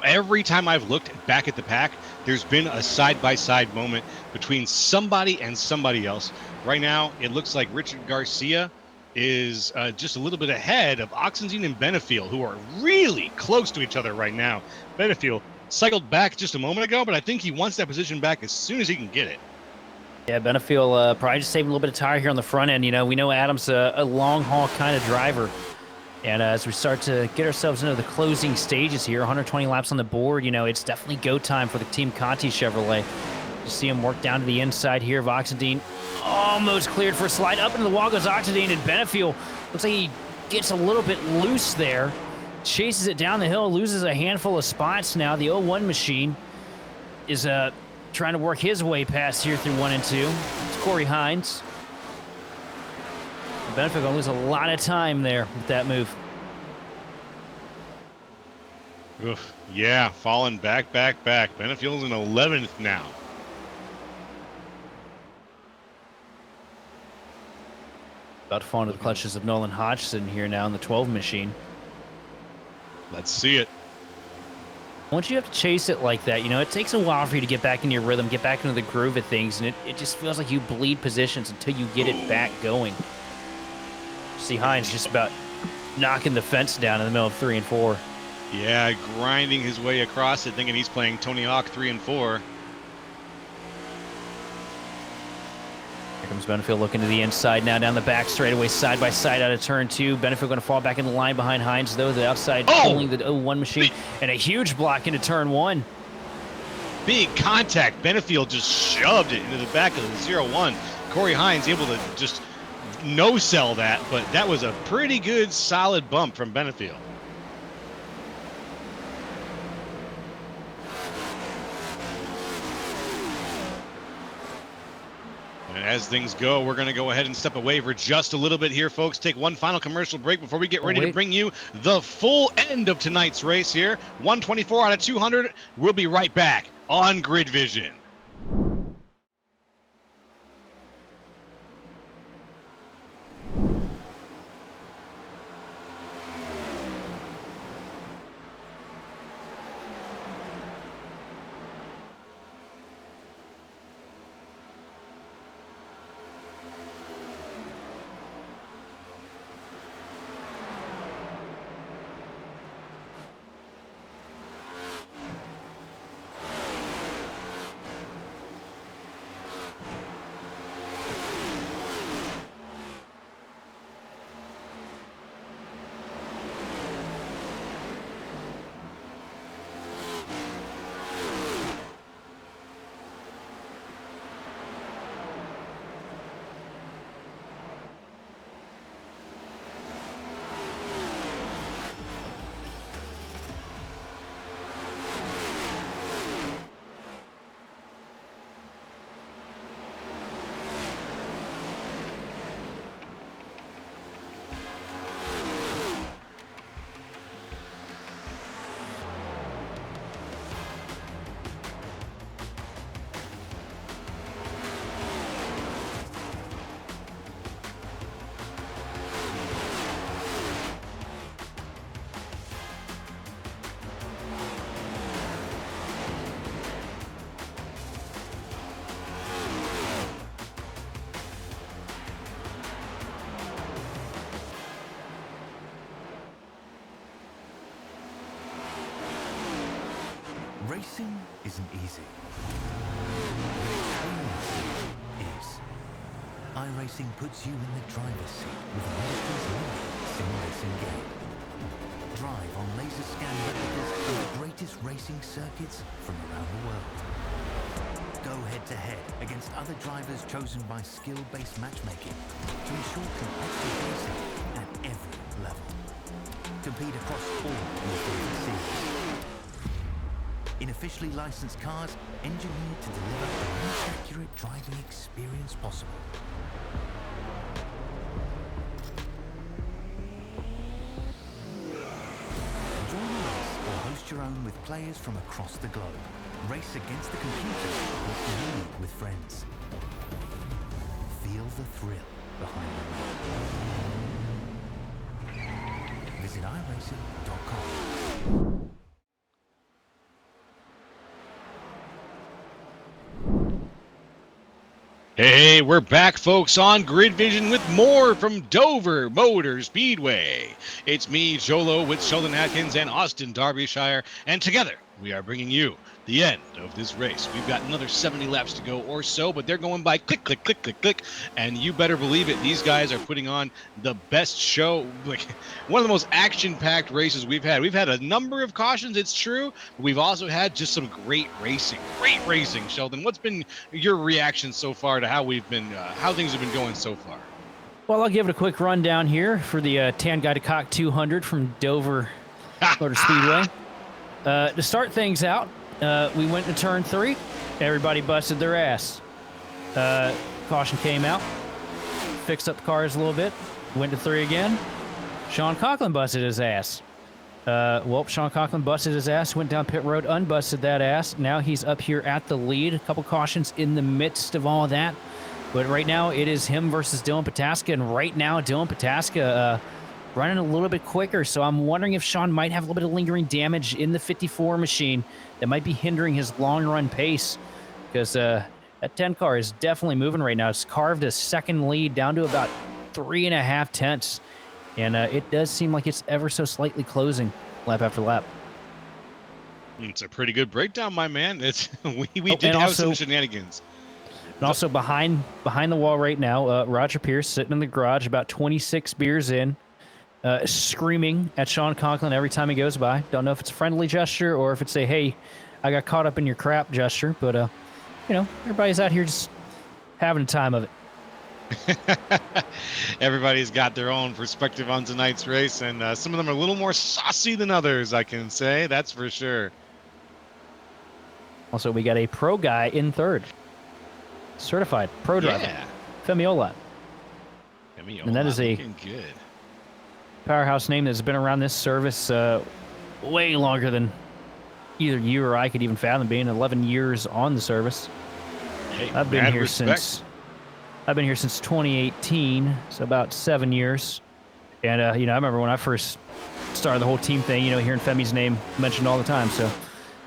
Every time I've looked back at the pack, there's been a side-by-side moment between somebody and somebody else. Right now, it looks like Richard Garcia is just a little bit ahead of Oxendine and Benefiel, who are really close to each other right now. Benefiel cycled back just a moment ago, but I think he wants that position back as soon as he can get it. Yeah, Benefiel probably just saving a little bit of tire here on the front end. You know, we know Adam's a long haul kind of driver. And as we start to get ourselves into the closing stages here, 120 laps on the board, you know, it's definitely go time for the Team Conti Chevrolet. You see him work down to the inside here of Oxendine. Almost cleared for a slide. Up into the wall goes Oxendine, and Benefiel looks like he gets a little bit loose there. Chases it down the hill, loses a handful of spots now. The 01 machine is trying to work his way past here through 1 and 2. It's Corey Hines. Benefiel going to lose a lot of time there with that move. Oof. Yeah, falling back. Benefiel's in 11th now. About to fall into the clutches of Nolan Hodgson here now in the 12 machine. Let's see it. Once you have to chase it like that, you know, it takes a while for you to get back into your rhythm, get back into the groove of things, and it just feels like you bleed positions until you get it back going. See Hines just about knocking the fence down in the middle of 3 and 4. Yeah, grinding his way across it, thinking he's playing Tony Hawk 3 and 4. Here comes Benefiel looking to the inside now, down the back straightaway, side by side out of turn 2. Benefiel going to fall back in the line behind Hines, though, the outside pulling the 01 machine, and a huge block into turn 1. Big contact. Benefiel just shoved it into the back of the 01. Corey Hines able to just no-sell that, but that was a pretty good, solid bump from Benefiel. And as things go, we're going to go ahead and step away for just a little bit here, folks. Take one final commercial break before we get ready to bring you the full end of tonight's race here. 124 out of 200. We'll be right back on Grid Vision. iRacing puts you in the driver's seat with the industry's leading sim racing game. Drive on laser scan replicas of the greatest racing circuits from around the world. Go head-to-head against other drivers chosen by skill-based matchmaking to ensure competitive racing at every level. Compete across all your favorite series. In officially licensed cars, engineered to deliver the most accurate driving experience possible. Join the race or host your own with players from across the globe. Race against the computer or commune with friends. Feel the thrill behind the wheel. Visit iRacing.com. Hey, we're back, folks, on Grid Vision with more from Dover Motor Speedway. It's me, Jolo, with Sheldon Atkins and Austin Derbyshire, and together we are bringing you the end of this race. We've got another 70 laps to go or so, but they're going by click, click, click, click, click, and you better believe it. These guys are putting on the best show, like one of the most action-packed races we've had. We've had a number of cautions, it's true, but we've also had just some great racing. Great racing, Sheldon. What's been your reaction so far to how we've been, how things have been going so far? Well, I'll give it a quick rundown here for the Tan Guy to Cock 200 from Dover Motor Speedway. To start things out, we went to turn 3. Everybody busted their ass. Caution came out, fixed up the cars a little bit, went to 3 again. Sean Conklin busted his ass. Sean Conklin busted his ass, went down pit road, unbusted that ass. Now he's up here at the lead. A couple cautions in the midst of all that. But right now, it is him versus Dylan Pataska, and right now, Dylan Pataska running a little bit quicker, so I'm wondering if Sean might have a little bit of lingering damage in the 54 machine that might be hindering his long-run pace, because that 10 car is definitely moving right now. It's carved a second lead down to about 3.5 tenths, and it does seem like it's ever so slightly closing lap after lap. It's a pretty good breakdown, my man. It's we did have some shenanigans. And also behind the wall right now, Roger Pierce sitting in the garage about 26 beers in, screaming at Sean Conklin every time he goes by. Don't know if it's a friendly gesture or if it's a, hey, I got caught up in your crap gesture. But, you know, everybody's out here just having a time of it. Everybody's got their own perspective on tonight's race, and some of them are a little more saucy than others, I can say. That's for sure. Also, we got a pro guy in third. Certified pro driver, Femi Olat. And that is a good powerhouse name that's been around this service way longer than either you or I could even fathom, being 11 years on the service. Hey, I've been here since 2018, so about 7 years. And you know, I remember when I first started the whole team thing, you know, hearing Femi's name mentioned all the time. So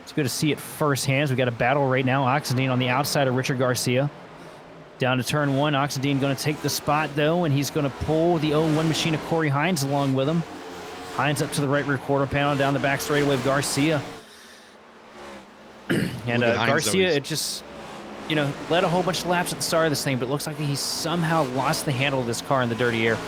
it's good to see it firsthand. We got a battle right now. Oxidine on the outside of Richard Garcia. Down to turn 1. Oxidine going to take the spot, though, and he's going to pull the 0-1 machine of Corey Hines along with him. Hines up to the right rear quarter panel, down the back straightaway of Garcia. And Garcia, it just, you know, led a whole bunch of laps at the start of this thing, but it looks like he somehow lost the handle of this car in the dirty air.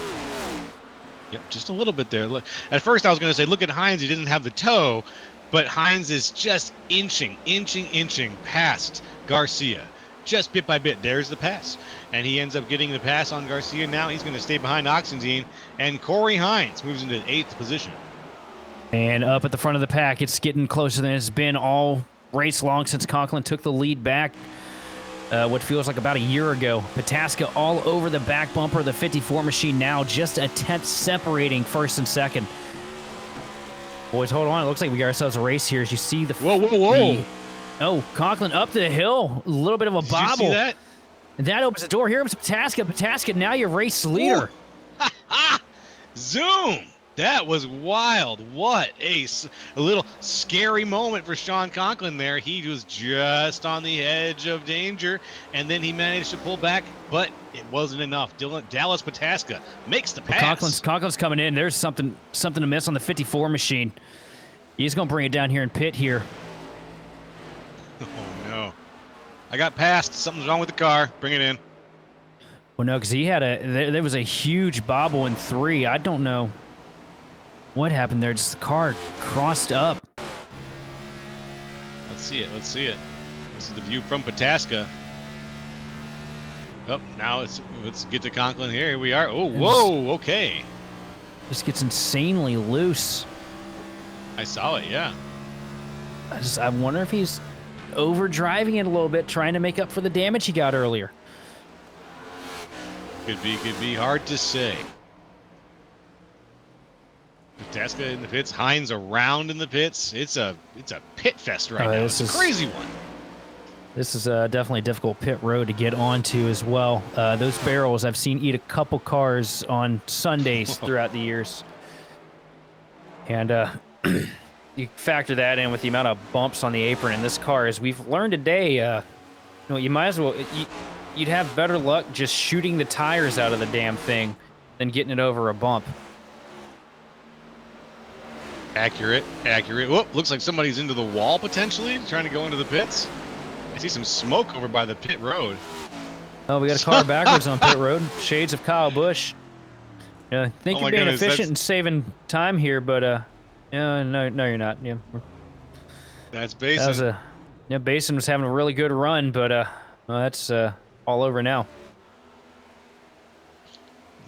Yep, just a little bit there. Look, at first I was going to say, look at Hines, he didn't have the toe. But Hines is just inching past Garcia. Just bit by bit. There's the pass. And he ends up getting the pass on Garcia. Now he's going to stay behind Oxendine. And Corey Hines moves into 8th position. And up at the front of the pack, it's getting closer than it's been all race long since Conklin took the lead back. What feels like about a year ago. Pataska all over the back bumper of the 54 machine now. Just a tenth separating first and second. Boys, hold on. It looks like we got ourselves a race here. As you see the... Whoa. Oh, Conklin up the hill. A little bit of a bobble. Did you see that? And that opens the door. Here comes Pataska. Pataska, now your race leader. Zoom. That was wild. What a little scary moment for Sean Conklin there. He was just on the edge of danger, and then he managed to pull back, but it wasn't enough. Dallas Pataska makes the pass. Well, Conklin's coming in. There's something to miss on the 54 machine. He's going to bring it down here in pit here. Oh, no. I got passed. Something's wrong with the car. Bring it in. Well, no, because he had there was a huge bobble in 3. I don't know what happened there. Just the car crossed up. Let's see it. Let's see it. This is the view from Pataska. Oh, now let's get to Conklin here. Here we are. Oh, whoa. Okay. Just gets insanely loose. I saw it. Yeah. I wonder if he's overdriving it a little bit, trying to make up for the damage he got earlier. Could be hard to say. Pataska in the pits, Hines around in the pits. It's a pit fest right now. It's a crazy one. This is definitely a difficult pit road to get onto as well. Those barrels I've seen eat a couple cars on Sundays throughout the years. And you factor that in with the amount of bumps on the apron in this car. As we've learned today, you might as well, you'd have better luck just shooting the tires out of the damn thing than getting it over a bump. Accurate. Whoop, looks like somebody's into the wall potentially, trying to go into the pits. I see some smoke over by the pit road. Oh, we got a car backwards on pit road. Shades of Kyle Busch. I think you're being efficient and saving time here, but no, you're not. Yeah, that's Basin. Basin was having a really good run, but that's all over now.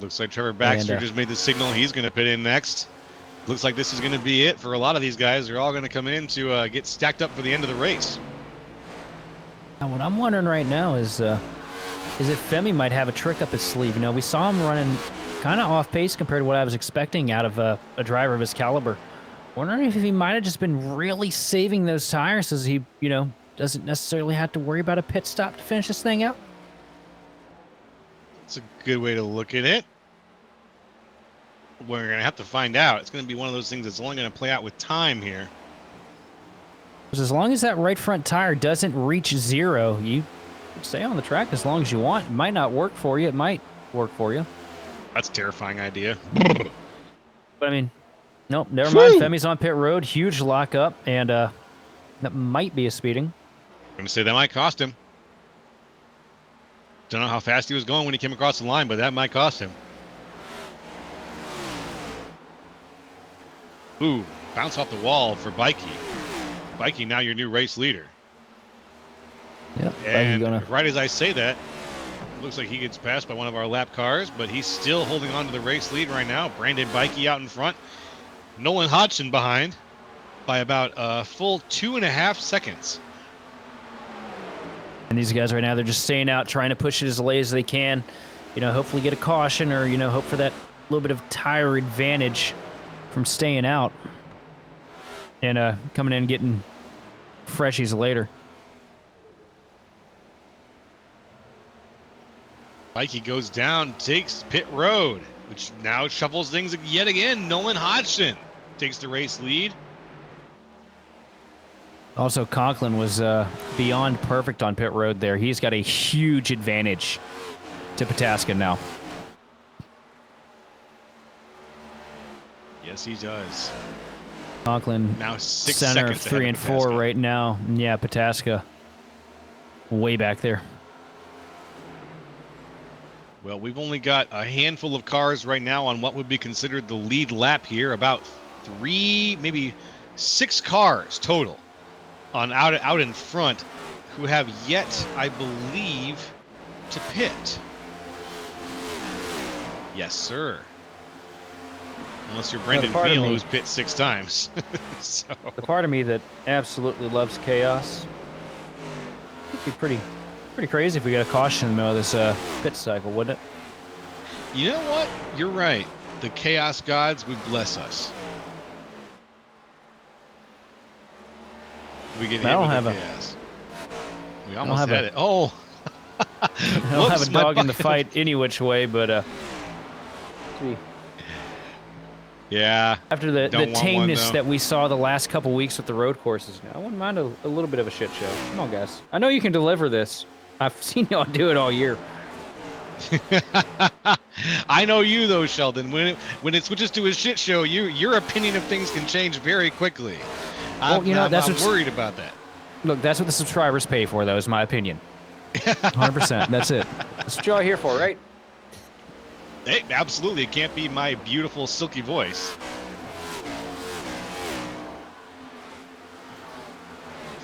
Looks like Trevor Baxter just made the signal. He's going to pit in next. Looks like this is going to be it for a lot of these guys. They're all going to come in to get stacked up for the end of the race. Now, what I'm wondering right now is if Femi might have a trick up his sleeve. We saw him running kind of off pace compared to what I was expecting out of a driver of his caliber. Wondering if he might have just been really saving those tires so he, doesn't necessarily have to worry about a pit stop to finish this thing out. It's a good way to look at it. We're going to have to find out. It's going to be one of those things that's only going to play out with time here. Because as long as that right front tire doesn't reach 0, you stay on the track as long as you want. It might not work for you. It might work for you. That's a terrifying idea. But I mean, nope, never mind. Femi's on pit road. Huge lockup, and that might be a speeding. I'm going to say that might cost him. Don't know how fast he was going when he came across the line, but that might cost him. Ooh, bounce off the wall for Bikey. Bikey, now your new race leader. Yep. And right as I say that, looks like he gets passed by one of our lap cars, but he's still holding on to the race lead right now. Brandon Bikey out in front. Nolan Hodgson behind by about a full 2.5 seconds. And these guys right now, they're just staying out, trying to push it as late as they can. Hopefully get a caution or, hope for that little bit of tire advantage from staying out and coming in and getting freshies later. Bikey goes down, takes pit road, which now shuffles things yet again. Nolan Hodgson takes the race lead. Also, Conklin was beyond perfect on pit road there. He's got a huge advantage to Pataska now. Yes, he does. Conklin now 6 center of seconds 3 and 4 right now. Yeah, Pataska way back there. Well, we've only got a handful of cars right now on what would be considered the lead lap here. About 3, maybe 6 cars total on out in front who have yet, I believe, to pit. Yes, sir. Unless you're Brendan Beal, who's pit 6 times. So. The part of me that absolutely loves chaos. It'd be pretty crazy if we got a caution in the middle of this pit cycle, wouldn't it? You know what? You're right. The chaos gods would bless us. We get hit with the chaos. We almost had it. Oh. I don't have a dog in the fight any which way, but yeah. After the tameness that we saw the last couple weeks with the road courses, I wouldn't mind a little bit of a shit show. Come on, guys. I know you can deliver this. I've seen y'all do it all year. I know you though, Sheldon. When it switches to a shit show, your opinion of things can change very quickly. I'm worried about that. Look, that's what the subscribers pay for, though, is my opinion. 100%. That's it. That's what y'all are here for, right? Hey, absolutely, it can't be my beautiful silky voice.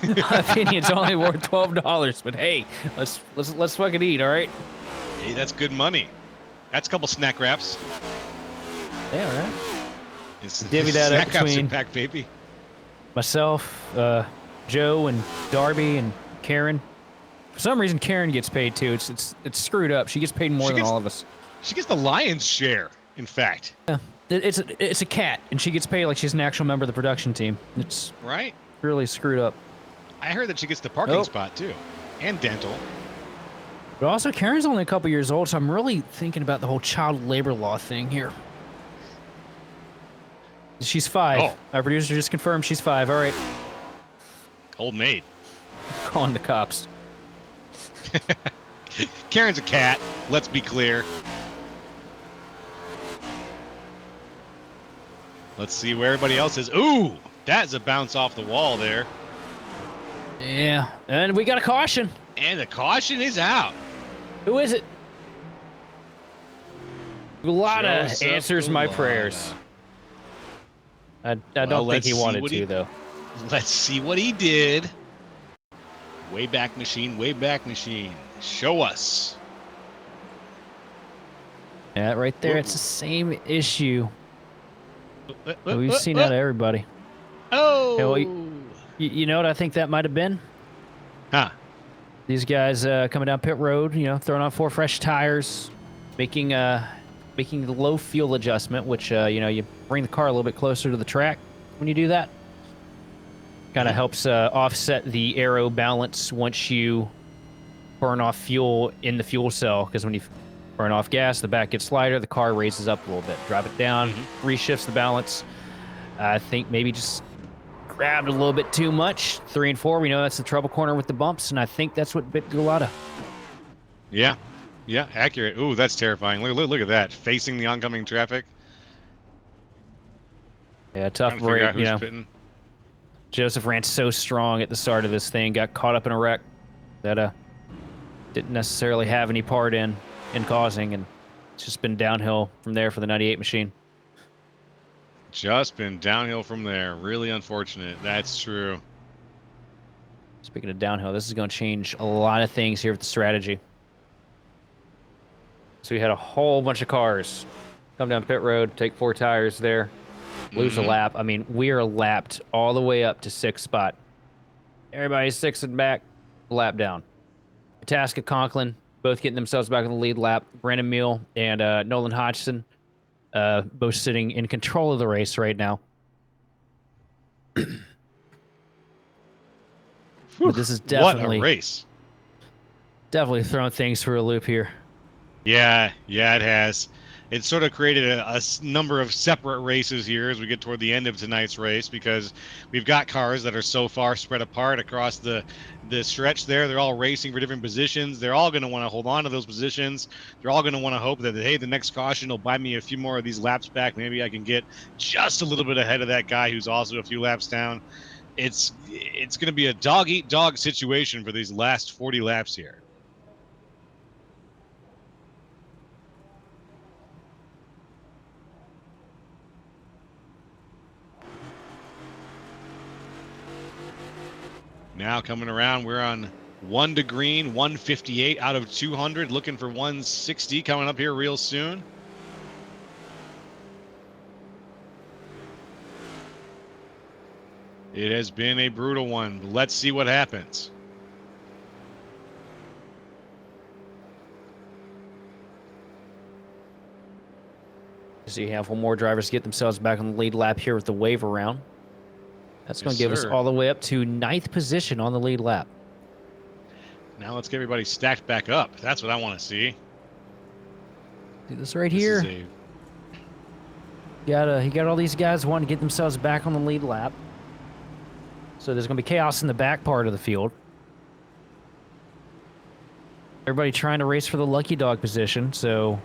My opinion's only worth $12, but hey, let's fucking eat, all right? Hey, that's good money. That's a couple snack wraps. Yeah, right. It's Divvy that up snack wraps between are back, baby. myself, Joe, and Darby and Karen. For some reason, Karen gets paid too. It's screwed up. She gets paid more than all of us. She gets the lion's share, in fact. Yeah, it's a cat, and she gets paid like she's an actual member of the production team. It's Right? really screwed up. I heard that she gets the parking spot too, and dental. But also, Karen's only a couple years old, so I'm really thinking about the whole child labor law thing here. She's 5. Oh. Our producer just confirmed she's 5. All right. Old maid. Calling the cops. Karen's a cat. Let's be clear. Let's see where everybody else is. Ooh, that's a bounce off the wall there. Yeah, and we got a caution. And the caution is out. Who is it? Gulata Joseph answers my Gulata. prayers. I don't think let's he see wanted what to, though. Let's see what he did. Wayback Machine, Wayback Machine. Show us. Yeah, right there. It's the same issue. We've seen that everybody. Oh! Yeah, well, you know what I think that might have been? Huh. These guys coming down pit road, you know, throwing on 4 fresh tires, making the low fuel adjustment, which you know, you bring the car a little bit closer to the track when you do that. Kind of helps offset the aero balance once you burn off fuel in the fuel cell, because when you burn off gas, the back gets lighter, the car raises up a little bit. Drop it down, reshifts the balance. I think maybe just grabbed a little bit too much. 3 and 4, we know that's the trouble corner with the bumps, and I think that's what bit Gulata. Yeah. Yeah, accurate. Ooh, that's terrifying. Look at that. Facing the oncoming traffic. Yeah, tough Trying to figure break, out you who's know. pitting. Joseph ran so strong at the start of this thing, got caught up in a wreck that didn't necessarily have any part in causing, and it's just been downhill from there for the 98 machine. Just been downhill from there. Really unfortunate. That's true. Speaking of downhill, this is going to change a lot of things here with the strategy. So we had a whole bunch of cars come down pit road, take 4 tires there, lose a lap. I mean, we are lapped all the way up to 6th spot. Everybody's 6th and back, lap down. Itasca Conklin, both getting themselves back on the lead lap. Brandon Meal and Nolan Hodgson, both sitting in control of the race right now. But this is definitely what a race. Definitely throwing things for a loop here. Yeah, it has. It sort of created a number of separate races here as we get toward the end of tonight's race, because we've got cars that are so far spread apart across the stretch there. They're all racing for different positions. They're all going to want to hold on to those positions. They're all going to want to hope that, hey, the next caution will buy me a few more of these laps back. Maybe I can get just a little bit ahead of that guy who's also a few laps down. It's going to be a dog-eat-dog situation for these last 40 laps here. Now coming around, we're on 1 to green, 158 out of 200, looking for 160 coming up here real soon. It has been a brutal one. Let's see what happens. So you have one more drivers get themselves back on the lead lap here with the wave around. That's going to give us all the way up to 9th position on the lead lap. Now let's get everybody stacked back up. That's what I want to see. Do this right here. He got all these guys wanting to get themselves back on the lead lap. So there's going to be chaos in the back part of the field. Everybody trying to race for the lucky dog position. So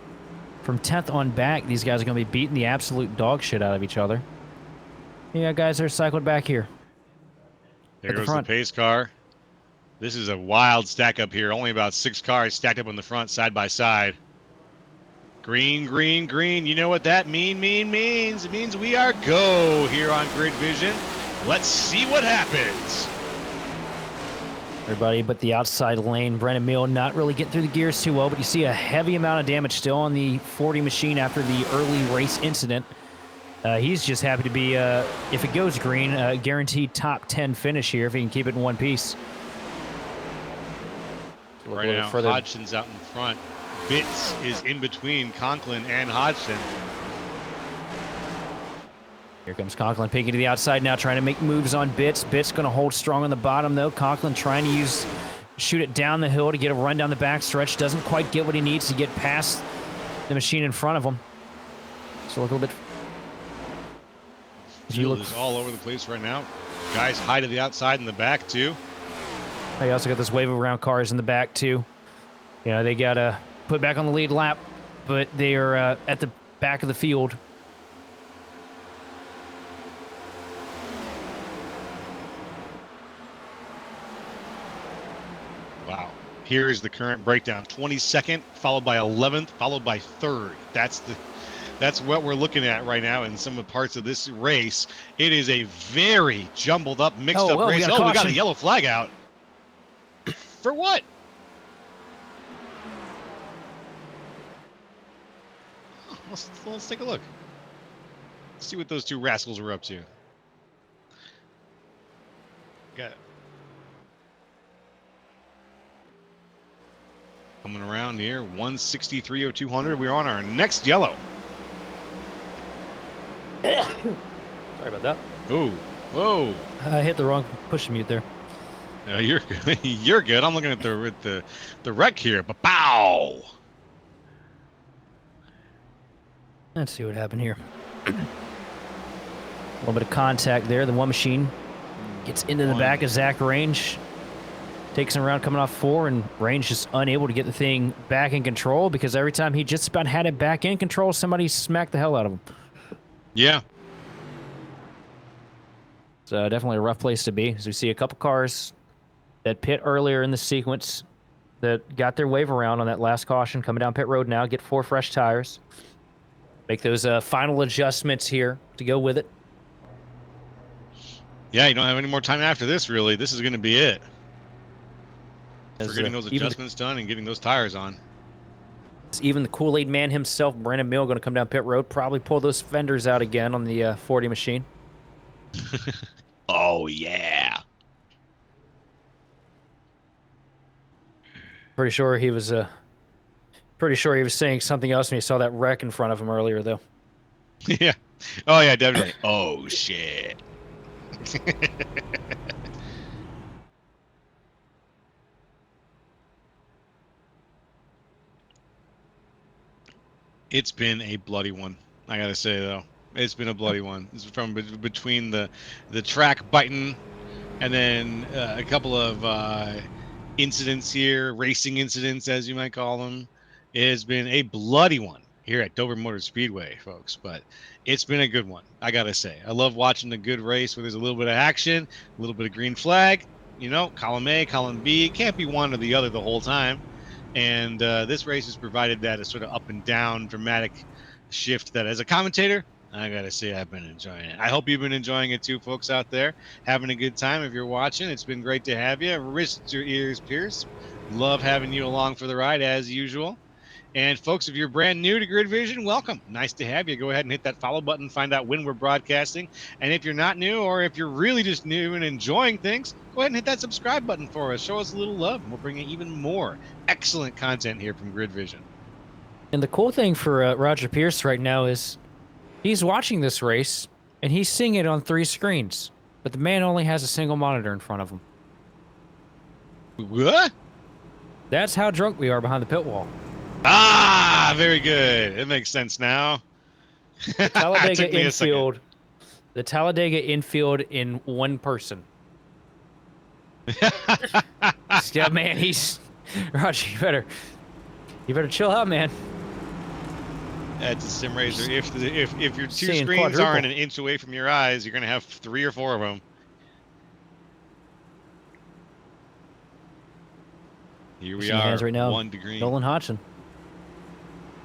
from 10th on back, these guys are going to be beating the absolute dog shit out of each other. Yeah, guys are cycled back here. There goes the pace car. This is a wild stack up here. Only about 6 cars stacked up on the front side by side. Green, green, green. You know what that means? It means we are go here on Grid Vision. Let's see what happens. Everybody but the outside lane. Brennan Mill not really getting through the gears too well, but you see a heavy amount of damage still on the 40 machine after the early race incident. He's just happy to be, if it goes green, guaranteed top 10 finish here if he can keep it in one piece. Right now, Hodgson's out in front. Bitts is in between Conklin and Hodgson. Here comes Conklin peeking to the outside now, trying to make moves on Bitts. Bitts going to hold strong on the bottom, though. Conklin trying to shoot it down the hill to get a run down the back stretch. Doesn't quite get what he needs to get past the machine in front of him. So look a little bit. Field is all over the place right now. Guys high to the outside and the back, too. They also got this wave of around cars in the back, too. You know, they got to put back on the lead lap, but they are at the back of the field. Wow. Here is the current breakdown. 22nd, followed by 11th, followed by 3rd. That's what we're looking at right now in some of the parts of this race. It is a very jumbled up, mixed up race. We got a yellow flag out. For what? Let's take a look. Let's see what those two rascals were up to. Got it. Coming around here, 163.0200. We're on our next yellow. Sorry about that. Oh, whoa! I hit the wrong push mute there. You're good. You're good. I'm looking at the wreck here. But pow! Let's see what happened here. A little bit of contact there. The one machine gets into the back of Zach Range. Takes him around coming off 4, and Range just unable to get the thing back in control because every time he just about had it back in control, somebody smacked the hell out of him. Yeah. It's definitely a rough place to be. So we see a couple cars that pit earlier in the sequence that got their wave around on that last caution coming down pit road now, get 4 fresh tires. Make those final adjustments here to go with it. Yeah, you don't have any more time after this, really. This is going to be it. For getting those adjustments done and getting those tires on. Even the Kool-Aid man himself, Brandon Mill, going to come down pit road, probably pull those fenders out again on the 40 machine. Oh, yeah. Pretty sure he was saying something else when he saw that wreck in front of him earlier, though. Yeah. Oh, yeah, definitely. Oh, shit. It's been a bloody one, I gotta say, though. It's been a bloody one. It's from between the track biting and then a couple of incidents here, racing incidents, as you might call them. It has been a bloody one here at Dover Motor Speedway, folks, but it's been a good one, I gotta say. I love watching a good race where there's a little bit of action, a little bit of green flag, you know, column A, column B. It can't be one or the other the whole time. And this race has provided that a sort of up and down dramatic shift that as a commentator, I got to say I've been enjoying it. I hope you've been enjoying it too, folks out there. Having a good time if you're watching. It's been great to have you. Wrist your ears pierced. Love having you along for the ride as usual. And folks, if you're brand new to Grid Vision, welcome. Nice to have you. Go ahead and hit that follow button, find out when we're broadcasting. And if you're not new, or if you're really just new and enjoying things, go ahead and hit that subscribe button for us. Show us a little love, and we'll bring you even more excellent content here from Grid Vision. And the cool thing for Roger Pierce right now is he's watching this race, and he's seeing it on 3 screens. But the man only has a single monitor in front of him. What? That's how drunk we are behind the pit wall. Ah, very good. It makes sense now. The Talladega infield. The Talladega infield in one person. Yeah, man, Roger, you better chill out, man. That's a sim racer. If your 2 screens aren't an inch away from your eyes, you're gonna have 3 or 4 of them. Here we are, right now, 1 degree. Nolan Hodgson.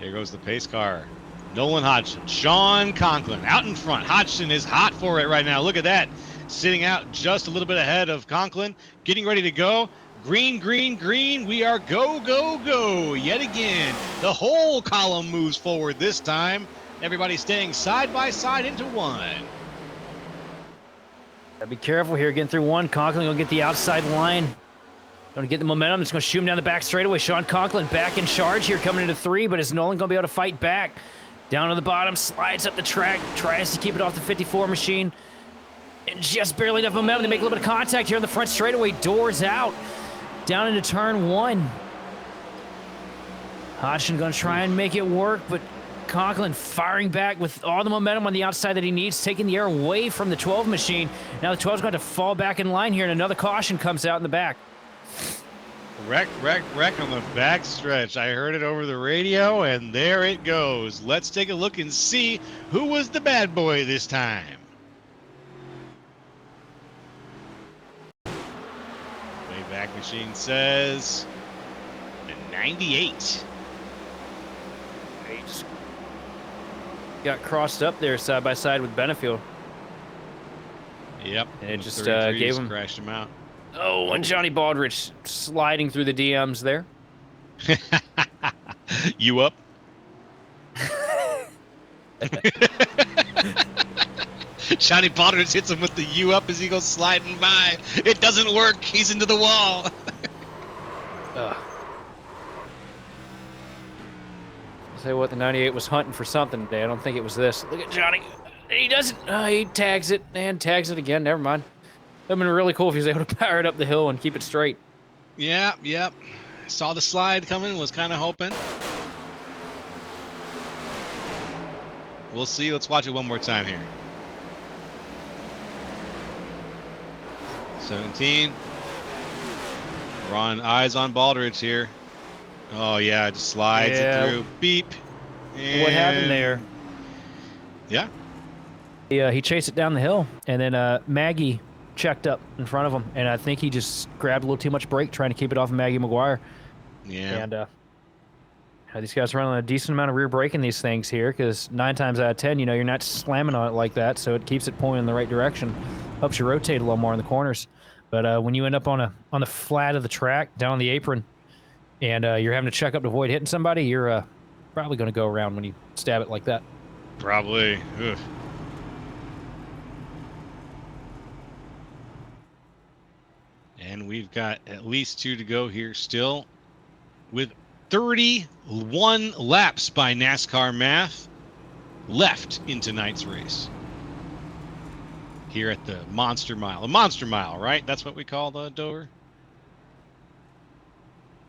Here goes the pace car. Nolan Hodgson, Sean Conklin out in front. Hodgson is hot for it right now. Look at that. Sitting out just a little bit ahead of Conklin. Getting ready to go. Green, green, green. We are go, go, go. Yet again, the whole column moves forward this time. Everybody staying side by side into one. Gotta be careful here, getting through one. Conklin gonna get the outside line. Gonna get the momentum. It's gonna shoot him down the back straightaway. Sean Conklin back in charge here, coming into 3, but is Nolan gonna be able to fight back? Down to the bottom, slides up the track, tries to keep it off the 54 machine. And just barely enough momentum to make a little bit of contact here on the front straightaway. Doors out. Down into turn 1. Hodgson gonna try and make it work, but Conklin firing back with all the momentum on the outside that he needs, taking the air away from the 12 machine. Now the 12's going to fall back in line here, and another caution comes out in the back. Wreck on the back stretch. I heard it over the radio, and there it goes. Let's take a look and see who was the bad boy this time. Wayback Machine says the 98. He just got crossed up there side by side with Benefield. Yep. And it just 33s gave him... crashed him out. Oh, and Johnny Baldrige sliding through the DMs there. You up? Johnny Baldrige hits him with the U up as he goes sliding by. It doesn't work. He's into the wall. I'll tell you what, the 98 was hunting for something today. I don't think it was this. Look at Johnny. He doesn't. He tags it and tags it again. Never mind. That would have been really cool if he was able to power it up the hill and keep it straight. Yeah, yep. Saw the slide coming, was kind of hoping. We'll see. Let's watch it one more time here. 17. We're on eyes on Baldrige here. Oh, yeah, it just slides it through. Beep. And what happened there? Yeah. He chased it down the hill, and then Maggie checked up in front of him, and I think he just grabbed a little too much brake trying to keep it off of Maggie McGuire. Yeah. And these guys run on a decent amount of rear braking these things here, because 9 times out of 10, you know, you're not slamming on it like that, so it keeps it pointing in the right direction, helps you rotate a little more in the corners. But when you end up on the flat of the track, down on the apron, and you're having to check up to avoid hitting somebody, you're probably going to go around when you stab it like that. Probably. Ugh. And we've got at least 2 to go here still, with 31 laps by NASCAR math left in tonight's race. Here at the Monster Mile. The Monster Mile, right? That's what we call the Dover?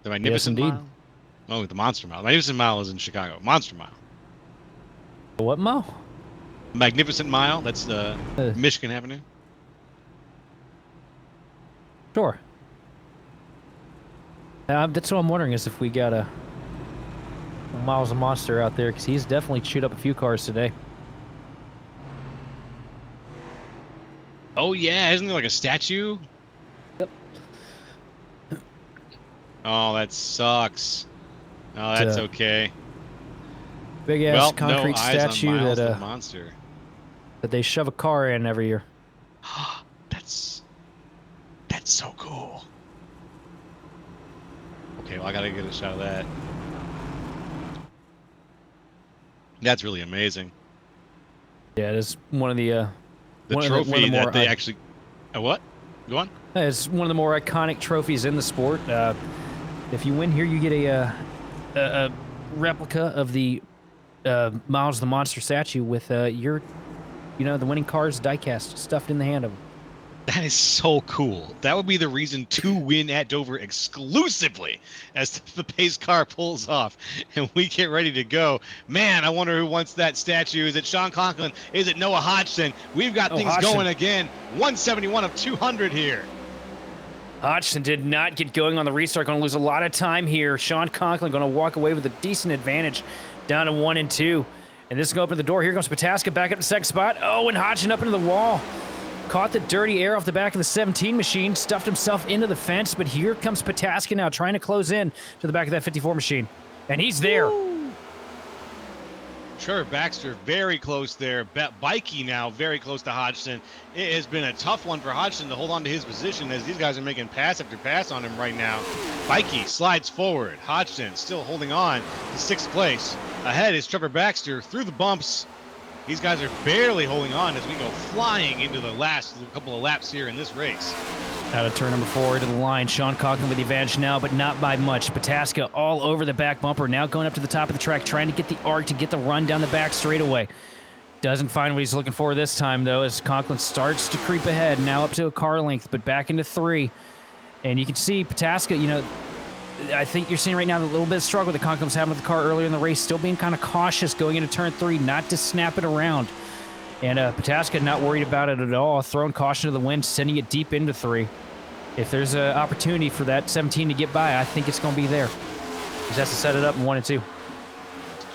The Magnificent Mile? Oh, the Monster Mile. The Magnificent Mile is in Chicago. Monster Mile. What mile? Magnificent Mile. That's Michigan Avenue. Sure. That's what I'm wondering, is if we got a Miles a Monster out there, because he's definitely chewed up a few cars today. Oh, yeah. Isn't there like a statue? Yep. Oh, that sucks. Oh, that's okay. Big ass concrete statue that monster. That they shove a car in every year. That's so cool. Okay, well, I gotta get a shot of that. That's really amazing. Yeah, it is one of the trophy that they actually. What? Go on. It's one of the more iconic trophies in the sport. If you win here, you get a replica of the Miles the Monster statue with the winning car's diecast stuffed in the hand of him. That is so cool. That would be the reason to win at Dover exclusively, as the pace car pulls off and we get ready to go. Man, I wonder who wants that statue. Is it Sean Conklin? Is it Noah Hodgson? We've got things Hodgson going again. 171 of 200 here. Hodgson did not get going on the restart. Going to lose a lot of time here. Sean Conklin going to walk away with a decent advantage down to 1 and 2. And this is going to open the door. Here comes Pataska back up to second spot. Oh, and Hodgson up into the wall. Caught the dirty air off the back of the 17 machine, stuffed himself into the fence, but here comes Pataska now trying to close in to the back of that 54 machine. And he's there. Woo. Trevor Baxter very close there. Bikey now very close to Hodgson. It has been a tough one for Hodgson to hold on to his position as these guys are making pass after pass on him right now. Bikey slides forward. Hodgson still holding on to 6th place. Ahead is Trevor Baxter through the bumps. These guys are barely holding on as we go flying into the last couple of laps here in this race. Out of turn number 4 to the line. Sean Conklin with the advantage now, but not by much. Pataska all over the back bumper, now going up to the top of the track, trying to get the arc to get the run down the back straightaway. Doesn't find what he's looking for this time, though, as Conklin starts to creep ahead, now up to a car length, but back into 3. And you can see Pataska, you know, I think you're seeing right now the little bit of struggle that Conklin was having with the car earlier in the race, still being kind of cautious going into turn 3, not to snap it around. And Pataska not worried about it at all, throwing caution to the wind, sending it deep into 3. If there's an opportunity for that 17 to get by, I think it's going to be there. He just has to set it up in 1 and 2.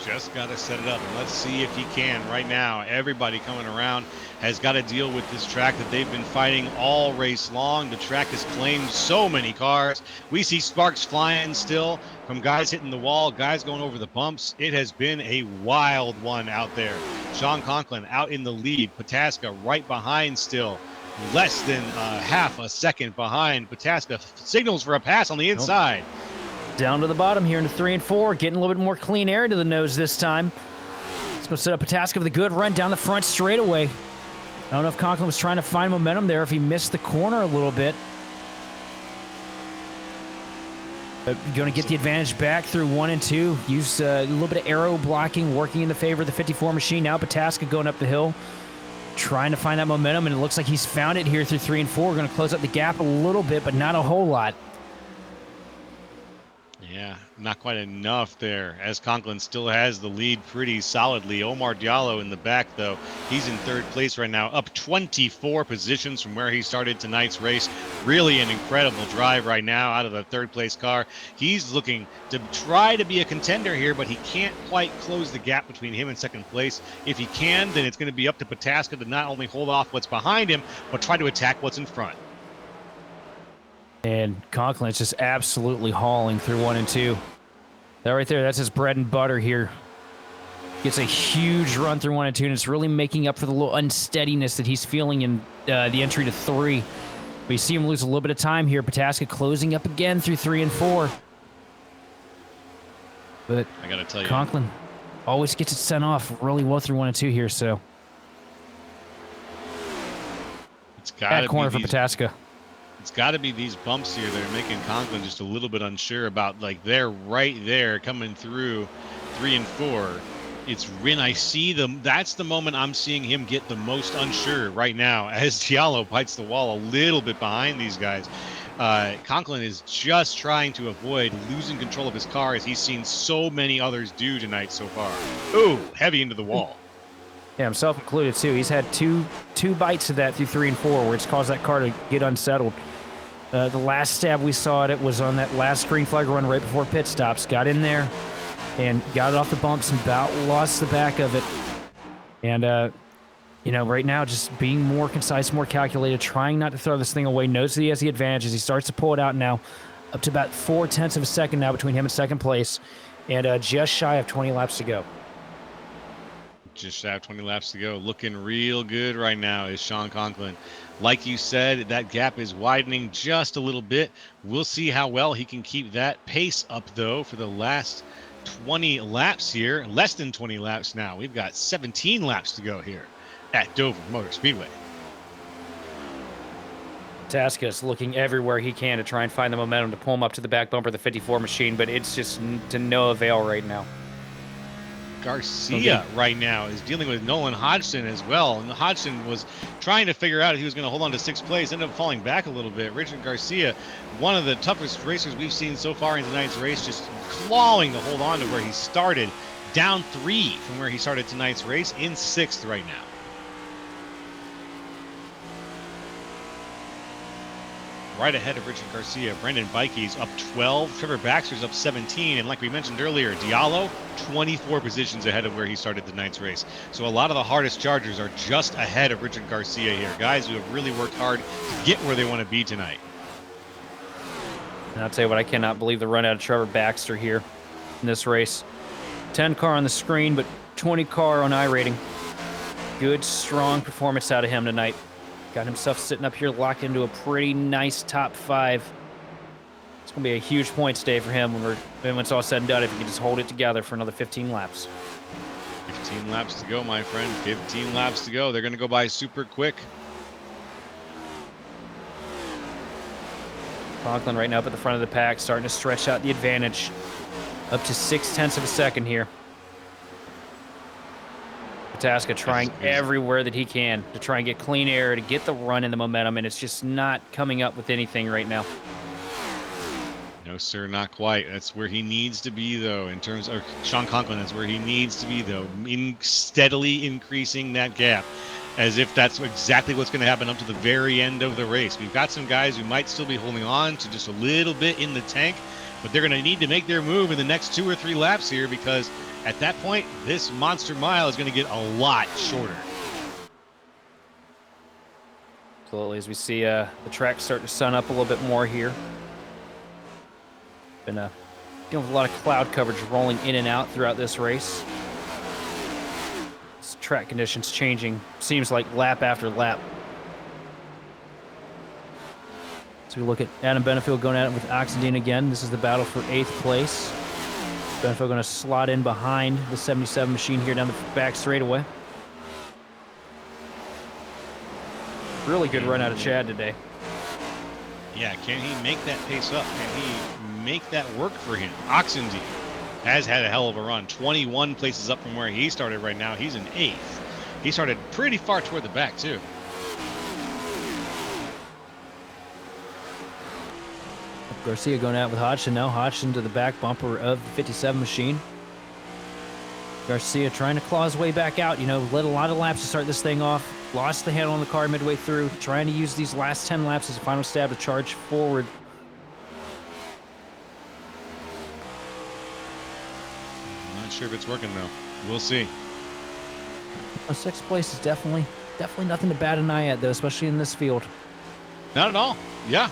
Just got to set it up, and let's see if he can right now. Everybody coming around has got to deal with this track that they've been fighting all race long. The track has claimed so many cars. We see sparks flying still from guys hitting the wall, guys going over the bumps. It has been a wild one out there. Sean Conklin out in the lead. Pataska right behind still. Less than half a second behind. Pataska signals for a pass on the inside. Down to the bottom here into 3 and 4, getting a little bit more clean air to the nose this time. Let's go set up Pataska with a good run down the front straightaway. I don't know if Conklin was trying to find momentum there, if he missed the corner a little bit. Going to get the advantage back through 1 and 2. Use a little bit of aero blocking, working in the favor of the 54 machine. Now Pataska going up the hill, trying to find that momentum, and it looks like he's found it here through 3 and 4. Going to close up the gap a little bit, but not a whole lot. Yeah, not quite enough there, as Conklin still has the lead pretty solidly. Omar Diallo in the back, though. He's in 3rd place right now, up 24 positions from where he started tonight's race. Really an incredible drive right now out of the 3rd place car. He's looking to try to be a contender here, but he can't quite close the gap between him and 2nd place. If he can, then it's going to be up to Pataska to not only hold off what's behind him, but try to attack what's in front. And Conklin is just absolutely hauling through 1 and 2. That right there, that's his bread and butter here. Gets a huge run through 1 and 2, and it's really making up for the little unsteadiness that he's feeling in the entry to 3. But you see him lose a little bit of time here. Pataska closing up again through 3 and 4. But I gotta tell you, Conklin always gets it sent off really well through 1 and 2 here, so. it's got to corner be for Pataska. It's got to be these bumps here that are making Conklin just a little bit unsure about. Like, they're right there coming through 3 and 4. It's when I see them, that's the moment I'm seeing him get the most unsure right now, as Diallo bites the wall a little bit behind these guys. Conklin is just trying to avoid losing control of his car, as he's seen so many others do tonight so far. Ooh, heavy into the wall. Yeah, himself included, too. He's had two bites of that through 3 and 4, where it's caused that car to get unsettled. The last stab we saw at it was on that last green flag run right before pit stops. Got in there and got it off the bumps and about lost the back of it. And, you know, right now just being more concise, more calculated, trying not to throw this thing away. Knows that he has the advantage as he starts to pull it out now. Up to about 0.4 of a second now between him and 2nd place. And just shy of 20 laps to go. Just shy of 20 laps to go. Looking real good right now is Sean Conklin. Like you said, that gap is widening just a little bit. We'll see how well he can keep that pace up, though, for the last 20 laps here. Less than 20 laps now. We've got 17 laps to go here at Dover Motor Speedway. Pataska is looking everywhere he can to try and find the momentum to pull him up to the back bumper of the 54 machine, but it's just to no avail right now. Garcia right now is dealing with Nolan Hodgson as well. And Hodgson was trying to figure out if he was going to hold on to 6th place, ended up falling back a little bit. Richard Garcia, one of the toughest racers we've seen so far in tonight's race, just clawing to hold on to where he started, down 3 from where he started tonight's race, in 6th right now. Right ahead of Richard Garcia, Brendan Bikey's up 12, Trevor Baxter's up 17, and like we mentioned earlier, Diallo 24 positions ahead of where he started tonight's race. So a lot of the hardest chargers are just ahead of Richard Garcia here, guys who have really worked hard to get where they want to be tonight. And I'll tell you what, I cannot believe the run out of Trevor Baxter here in this race. 10 car on the screen, but 20 car on iRating. Good, strong performance out of him tonight. Got himself sitting up here locked into a pretty nice top 5. It's going to be a huge points day for him when it's all said and done, if he can just hold it together for another 15 laps. 15 laps to go, my friend. 15 laps to go. They're going to go by super quick. Conklin right now up at the front of the pack, starting to stretch out the advantage up to 0.6 of a second here. Pataska trying everywhere that he can to try and get clean air, to get the run and the momentum, and it's just not coming up with anything right now. No, sir, not quite. That's where he needs to be, though, in terms of Sean Conklin. That's where he needs to be, though, steadily increasing that gap, as if that's exactly what's going to happen up to the very end of the race. We've got some guys who might still be holding on to just a little bit in the tank, but they're going to need to make their move in the next 2 or 3 laps here, because at that point, this monster mile is going to get a lot shorter. Absolutely, as we see the track starting to sun up a little bit more here. Been dealing with a lot of cloud coverage rolling in and out throughout this race. This track conditions changing, seems like lap after lap. So we look at Adam Benefield going at it with Oxendine again. This is the battle for 8th place. Benefield going to slot in behind the 77 machine here down the back straightaway. Really good run out of Chad today. Yeah, can he make that pace up? Can he make that work for him? Oxendine has had a hell of a run. 21 places up from where he started right now. He's in 8th. He started pretty far toward the back, too. Garcia going out with Hodgson now. Hodgson to the back bumper of the 57 machine. Garcia trying to claw his way back out. You know, led a lot of laps to start this thing off. Lost the handle on the car midway through. Trying to use these last 10 laps as a final stab to charge forward. I'm not sure if it's working, though. We'll see. A 6th place is definitely nothing to bat an eye at, though, especially in this field. Not at all. Yeah.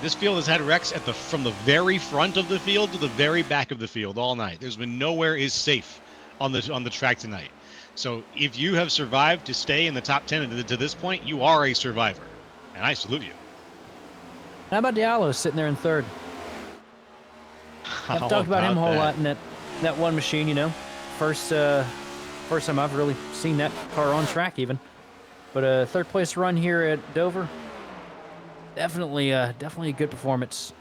This field has had wrecks from the very front of the field to the very back of the field all night. There's been nowhere is safe on the track tonight. So if you have survived to stay in the top 10 to this point, you are a survivor, and I salute you. How about Diallo sitting there in 3rd? I've talked about him a whole lot in that one machine. You know, first time I've really seen that car on track even. But a 3rd place run here at Dover. Definitely a good performance.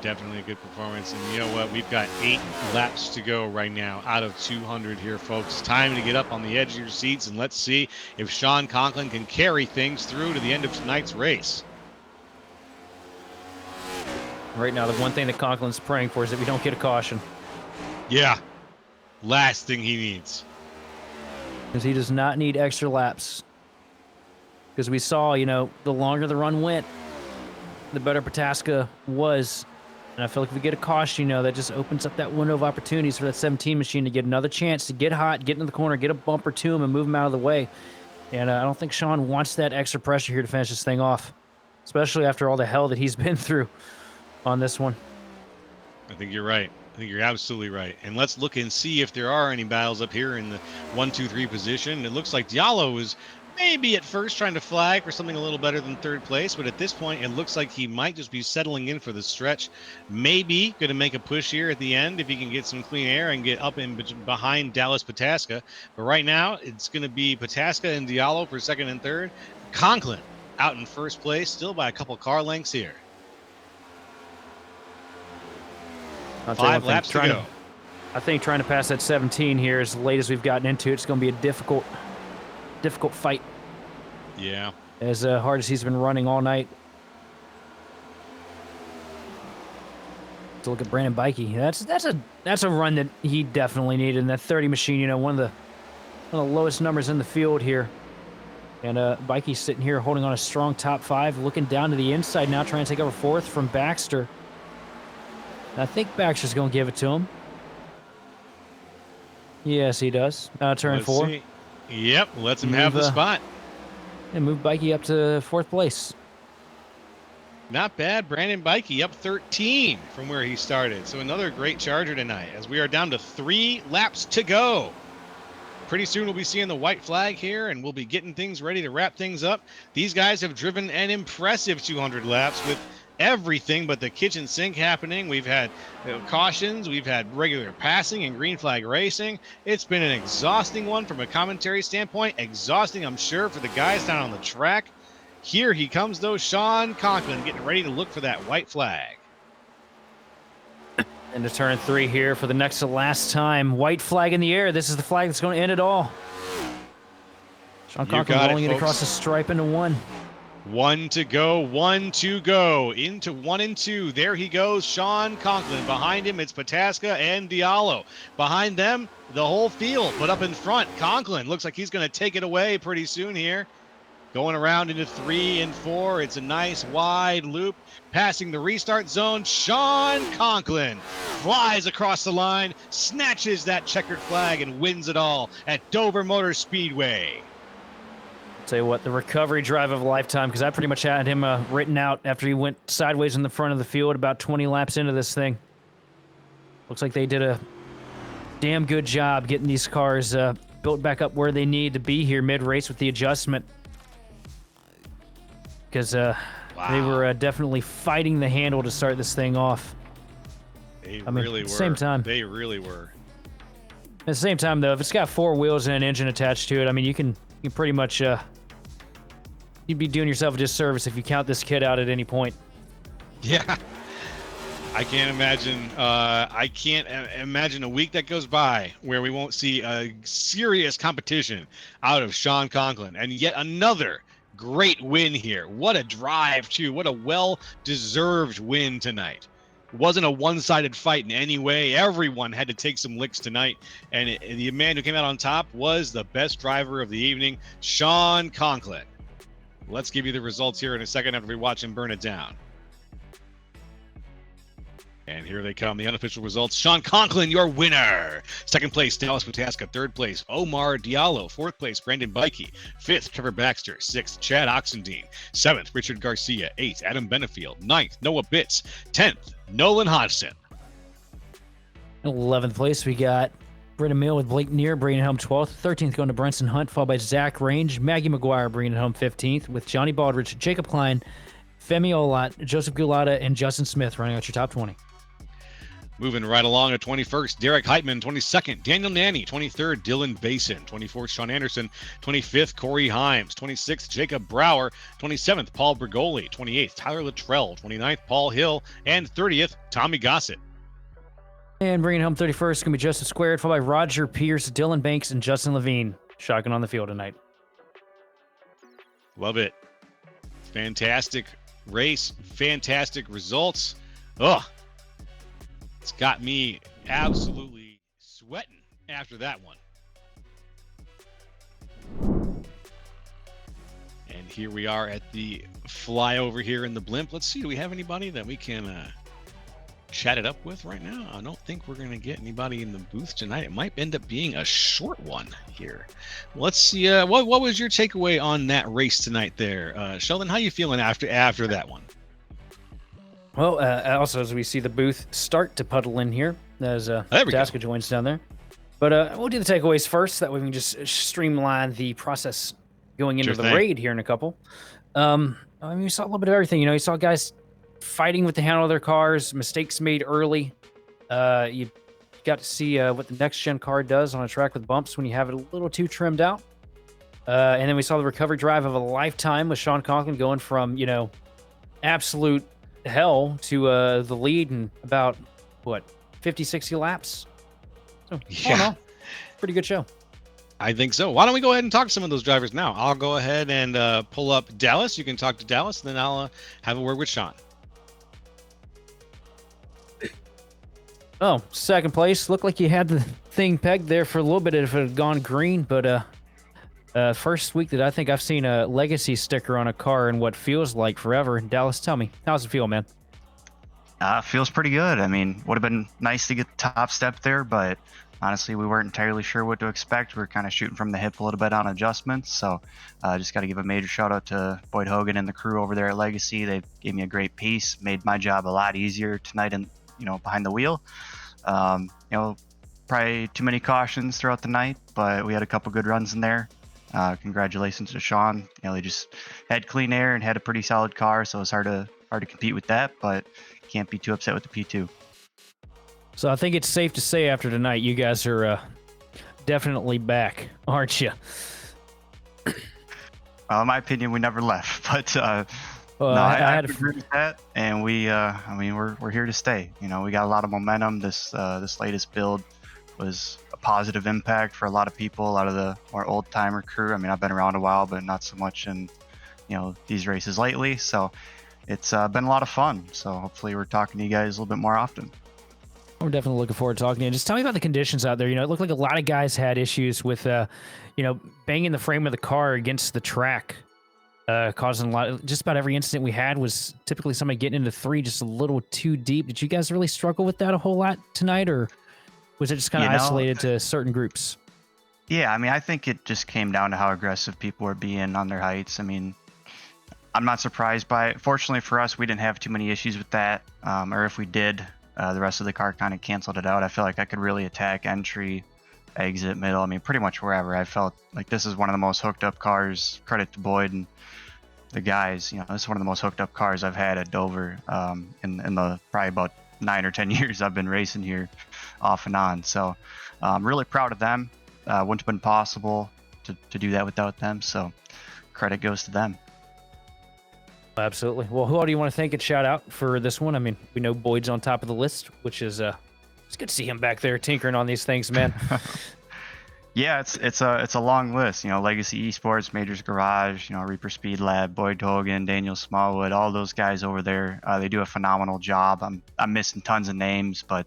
Definitely a good performance. And you know what? We've got 8 laps to go right now out of 200 here, folks. Time to get up on the edge of your seats, and let's see if Sean Conklin can carry things through to the end of tonight's race. Right now, the one thing that Conklin's praying for is that we don't get a caution. Yeah. Last thing he needs. Because he does not need extra laps. Because we saw, you know, the longer the run went, the better Pataska was. And I feel like if we get a caution, you know, that just opens up that window of opportunities for that 17 machine to get another chance to get hot, get into the corner, get a bumper to him, and move him out of the way. And I don't think Sean wants that extra pressure here to finish this thing off, especially after all the hell that he's been through on this one. I think you're right. I think you're absolutely right. And let's look and see if there are any battles up here in the 1, 2, 3 position. It looks like Diallo is maybe at first trying to flag for something a little better than 3rd place, but at this point it looks like he might just be settling in for the stretch. Maybe going to make a push here at the end if he can get some clean air and get up in behind Dallas Pataska. But right now it's going to be Pataska and Diallo for 2nd and 3rd. Conklin out in 1st place, still by a couple car lengths here. 5 laps to go. I think trying to pass that 17 here as late as we've gotten into it's going to be a difficult fight. Yeah. As hard as he's been running all night. To look at Brandon Bikey, that's a run that he definitely needed in that 30 machine. You know, one of the lowest numbers in the field here. And Bikey's sitting here holding on a strong top 5, looking down to the inside now, trying to take over 4th from Baxter. And I think Baxter's going to give it to him. Yes, he does. Turn 4. See. Yep, lets him have the spot. And move Bikey up to 4th place. Not bad. Brandon Bikey up 13 from where he started. So another great charger tonight as we are down to 3 laps to go. Pretty soon we'll be seeing the white flag here, and we'll be getting things ready to wrap things up. These guys have driven an impressive 200 laps with everything but the kitchen sink happening. We've had cautions, we've had regular passing and green flag racing. It's been an exhausting one from a commentary standpoint. Exhausting, I'm sure, for the guys down on the track. Here he comes, though, Sean Conklin getting ready to look for that white flag. Into turn 3 here for the next to last time. White flag in the air. This is the flag that's going to end it all. Sean Conklin rolling it across the stripe into 1. 1 to go, 1 to go. Into 1 and 2. There he goes, Sean Conklin. Behind him, it's Pataska and Diallo. Behind them, the whole field. But up in front, Conklin looks like he's going to take it away pretty soon here. Going around into 3 and 4. It's a nice wide loop. Passing the restart zone. Sean Conklin flies across the line, snatches that checkered flag, and wins it all at Dover Motor Speedway. Tell you what, the recovery drive of a lifetime, because I pretty much had him written out after he went sideways in the front of the field about 20 laps into this thing. Looks like they did a damn good job getting these cars built back up where they need to be here mid-race with the adjustment. Because they were definitely fighting the handle to start this thing off. They really were. Same time. They really were. At the same time, though, if it's got 4 wheels and an engine attached to it, I mean, you can pretty much you'd be doing yourself a disservice if you count this kid out at any point. Yeah. I can't imagine. I can't imagine a week that goes by where we won't see a serious competition out of Sean Conklin, and yet another great win here. What a drive, too. What a well-deserved win tonight. It wasn't a one-sided fight in any way. Everyone had to take some licks tonight, and the man who came out on top was the best driver of the evening, Sean Conklin. Let's give you the results here in a second after we watch him burn it down. And here they come, the unofficial results. Sean Conklin, your winner. Second place, Dallas Pataska. Third place, Omar Diallo. Fourth place, Brandon Bikey. Fifth, Trevor Baxter. Sixth, Chad Oxendine. Seventh, Richard Garcia. Eighth, Adam Benefield. Ninth, Noah Bitts. 10th, Nolan Hodgson. In 11th place, we got Brendan Mill with Blake Neer bringing it home 12th. 13th going to Brenson Hunt, followed by Zach Range. Maggie McGuire bringing it home 15th, with Johnny Baldridge, Jacob Klein, Femi Olat, Joseph Gulata, and Justin Smith running out your top 20. Moving right along at 21st, Derek Heitman. 22nd, Daniel Nanny. 23rd, Dylan Basin. 24th, Sean Anderson. 25th, Corey Himes. 26th, Jacob Brower. 27th, Paul Bergoli. 28th, Tyler Luttrell. 29th, Paul Hill. And 30th, Tommy Gossett. And bringing home 31st going to be Joseph Squared, followed by Roger Pierce, Dylan Banks, and Justin Levine. Shotgun on the field tonight. Love it. Fantastic race. Fantastic results. Ugh. It's got me absolutely sweating after that one. And here we are at the flyover here in the blimp. Let's see, do we have anybody that we can chat it up with right now? I don't think we're going to get anybody in the booth tonight. It might end up being a short one here. Let's see. What was your takeaway on that race tonight there? Sheldon, how you feeling after that one? Well, also, as we see the booth start to puddle in here, as Pataska joins down there. But we'll do the takeaways first. That way we can just streamline the process going into the raid here in a couple. I mean, we saw a little bit of everything. You know, you saw guys fighting with the handle of their cars, mistakes made early. You got to see what the next-gen car does on a track with bumps when you have it a little too trimmed out. And then we saw the recovery drive of a lifetime with Sean Conklin going from, you know, absolute hell to the lead in about, what, 50, 60 laps? So, yeah. Pretty good show. I think so. Why don't we go ahead and talk to some of those drivers now? I'll go ahead and pull up Dallas. You can talk to Dallas, and then I'll have a word with Sean. Oh, second place. Looked like you had the thing pegged there for a little bit if it had gone green, but first week that I think I've seen a legacy sticker on a car in what feels like forever. Dallas, tell me, how's it feel, man? Feels pretty good. I mean, would have been nice to get the top step there, but honestly, we weren't entirely sure what to expect. We were kind of shooting from the hip a little bit on adjustments. So just got to give a major shout out to Boyd Hogan and the crew over there at Legacy. They gave me a great piece, made my job a lot easier tonight, and behind the wheel. Probably too many cautions throughout the night, but we had a couple good runs in there. Congratulations to Sean. They just had clean air and had a pretty solid car, so it's hard to compete with that, but can't be too upset with the P2. So I think it's safe to say after tonight, you guys are definitely back, aren't you? In my opinion, we never left, but Well, no, I I had agree with that, and we're here to stay. We got a lot of momentum. This latest build was a positive impact for a lot of people, a lot of the more old timer crew. I've been around a while, but not so much in these races lately. So it's been a lot of fun. So hopefully we're talking to you guys a little bit more often. I'm definitely looking forward to talking to you. Just tell me about the conditions out there. It looked like a lot of guys had issues with, banging the frame of the car against the track, causing a lot. Just about every incident we had was typically somebody getting into three just a little too deep. Did you guys really struggle with that a whole lot tonight, or was it just kind of isolated to certain groups? Yeah, I think it just came down to how aggressive people were being on their heights. I'm not surprised by it. Fortunately for us, we didn't have too many issues with that. Or if we did, the rest of the car kind of canceled it out. I feel like I could really attack entry, exit, middle. Pretty much wherever. I felt like this is one of the most hooked up cars. Credit to Boyd and the guys. This is one of the most hooked up cars I've had at Dover in the probably about 9 or 10 years I've been racing here off and on. So I'm really proud of them. Wouldn't have been possible to do that without them. So credit goes to them. Absolutely. Well, who all do you want to thank and shout out for this one? We know Boyd's on top of the list, which is it's good to see him back there tinkering on these things, man. Yeah, it's a long list. Legacy Esports, Majors Garage, Reaper Speed Lab, Boyd Hogan, Daniel Smallwood, all those guys over there. They do a phenomenal job. I'm missing tons of names, but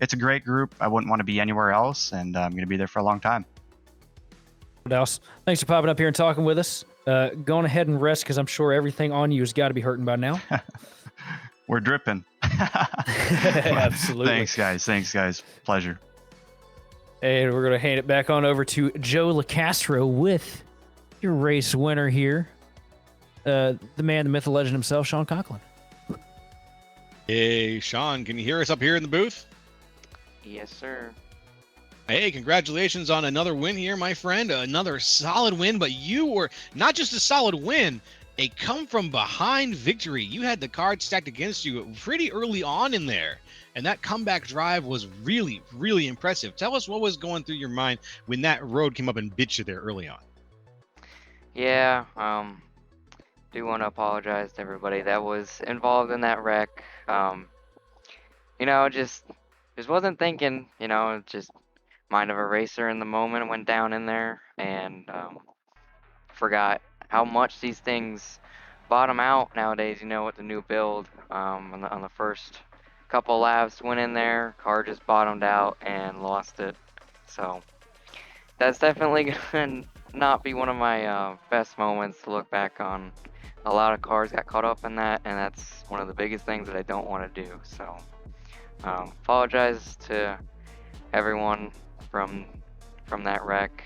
it's a great group. I wouldn't want to be anywhere else, and I'm going to be there for a long time. Dallas, thanks for popping up here and talking with us. Going ahead and rest because I'm sure everything on you has got to be hurting by now. We're dripping. Absolutely. Thanks, guys. Pleasure. And we're going to hand it back on over to Joe LaCastro with your race winner here. The man, the myth, the legend himself, Sean Conklin. Hey, Sean, can you hear us up here in the booth? Yes, sir. Hey, congratulations on another win here, my friend. Another solid win, but you were not just a solid win, a come from behind victory. You had the card stacked against you pretty early on in there, and that comeback drive was really, really impressive. Tell us what was going through your mind when that road came up and bit you there early on. Yeah, do want to apologize to everybody that was involved in that wreck. Just wasn't thinking, just mind of a racer in the moment, went down in there and forgot how much these things bottom out nowadays, with the new build. On the first couple laps, went in there, car just bottomed out and lost it. So that's definitely gonna not be one of my best moments to look back on. A lot of cars got caught up in that, and that's one of the biggest things that I don't want to do. So apologize to everyone from that wreck,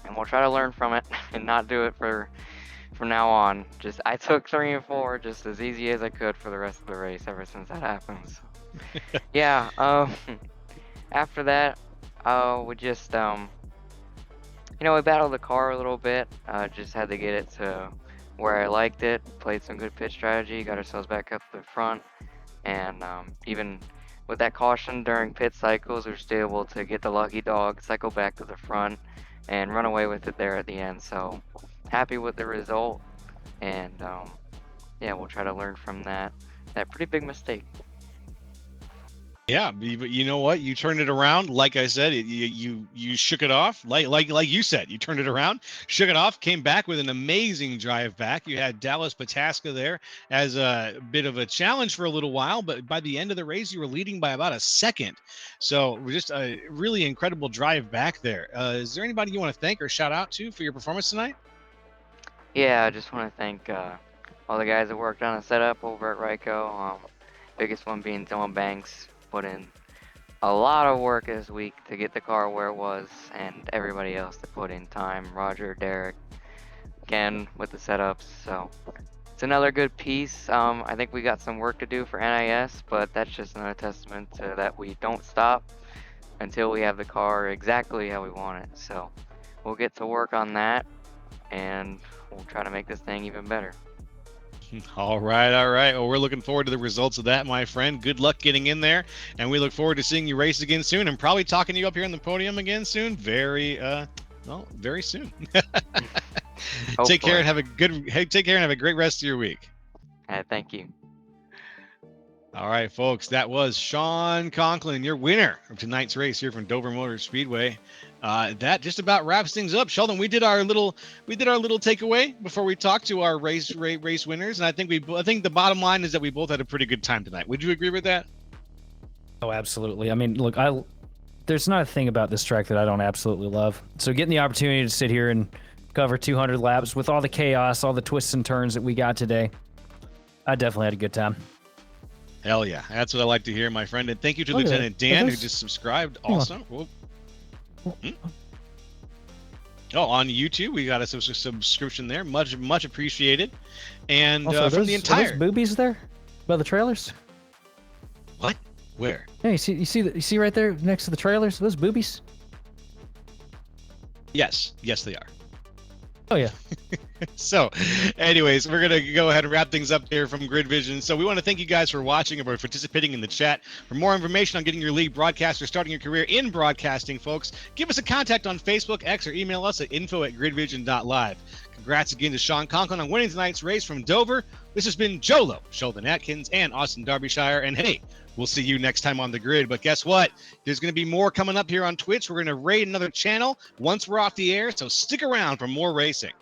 and we'll try to learn from it and not do it from now on. Just I took 3 and 4 just as easy as I could for the rest of the race ever since that happened. So, yeah. After that, we just we battled the car a little bit. Just had to get it to where I liked it. Played some good pit strategy. Got ourselves back up to the front, and even with that caution during pit cycles, we were still able to get the lucky dog, cycle back to the front, and run away with it there at the end. So happy with the result, and yeah, we'll try to learn from that pretty big mistake. Yeah, but you know what? You turned it around. Like I said, you shook it off. Like you said, you turned it around, shook it off, came back with an amazing drive back. You had Dallas Pataska there as a bit of a challenge for a little while, but by the end of the race, you were leading by about a second. So just a really incredible drive back there. Is there anybody you want to thank or shout out to for your performance tonight? Yeah, I just want to thank all the guys that worked on the setup over at Ryko. Biggest one being Dylan Banks, put in a lot of work this week to get the car where it was, and everybody else that put in time. Roger, Derek, Ken with the setups. So it's another good piece. I think we got some work to do for NIS, but that's just another testament to that we don't stop until we have the car exactly how we want it. So we'll get to work on that, and we'll try to make this thing even better. All right, all right. Well, we're looking forward to the results of that, my friend. Good luck getting in there, and we look forward to seeing you race again soon, and probably talking to you up here on the podium again soon. Very soon. Take care and have a good. Hey, take care and have a great rest of your week. Thank you. All right, folks, that was Sean Conklin, your winner of tonight's race here from Dover Motor Speedway. That just about wraps things up. Sheldon, we did our little takeaway before we talked to our race winners, and I think the bottom line is that we both had a pretty good time tonight. Would you agree with that? Oh, absolutely. I mean, look, there's not a thing about this track that I don't absolutely love. So getting the opportunity to sit here and cover 200 laps with all the chaos, all the twists and turns that we got today, I definitely had a good time. Hell yeah, that's what I like to hear, my friend. And thank you to Lieutenant Dan, who just subscribed also. Oh, on YouTube, we got a subscription there. Much appreciated. And also, from the entire... Are those boobies there by the trailers? What? Where? Yeah, you see right there next to the trailers? Are those boobies? Yes, they are. Oh yeah. So, anyways, we're going to go ahead and wrap things up here from Grid Vision. So we want to thank you guys for watching and for participating in the chat. For more information on getting your league broadcast or starting your career in broadcasting, folks, give us a contact on Facebook, X, or email us at info@gridvision.live. Congrats again to Sean Conklin on winning tonight's race from Dover. This has been Jolo, Sheldon Atkins, and Austin Derbyshire. And hey, we'll see you next time on the grid. But guess what? There's going to be more coming up here on Twitch. We're going to raid another channel once we're off the air, so stick around for more racing.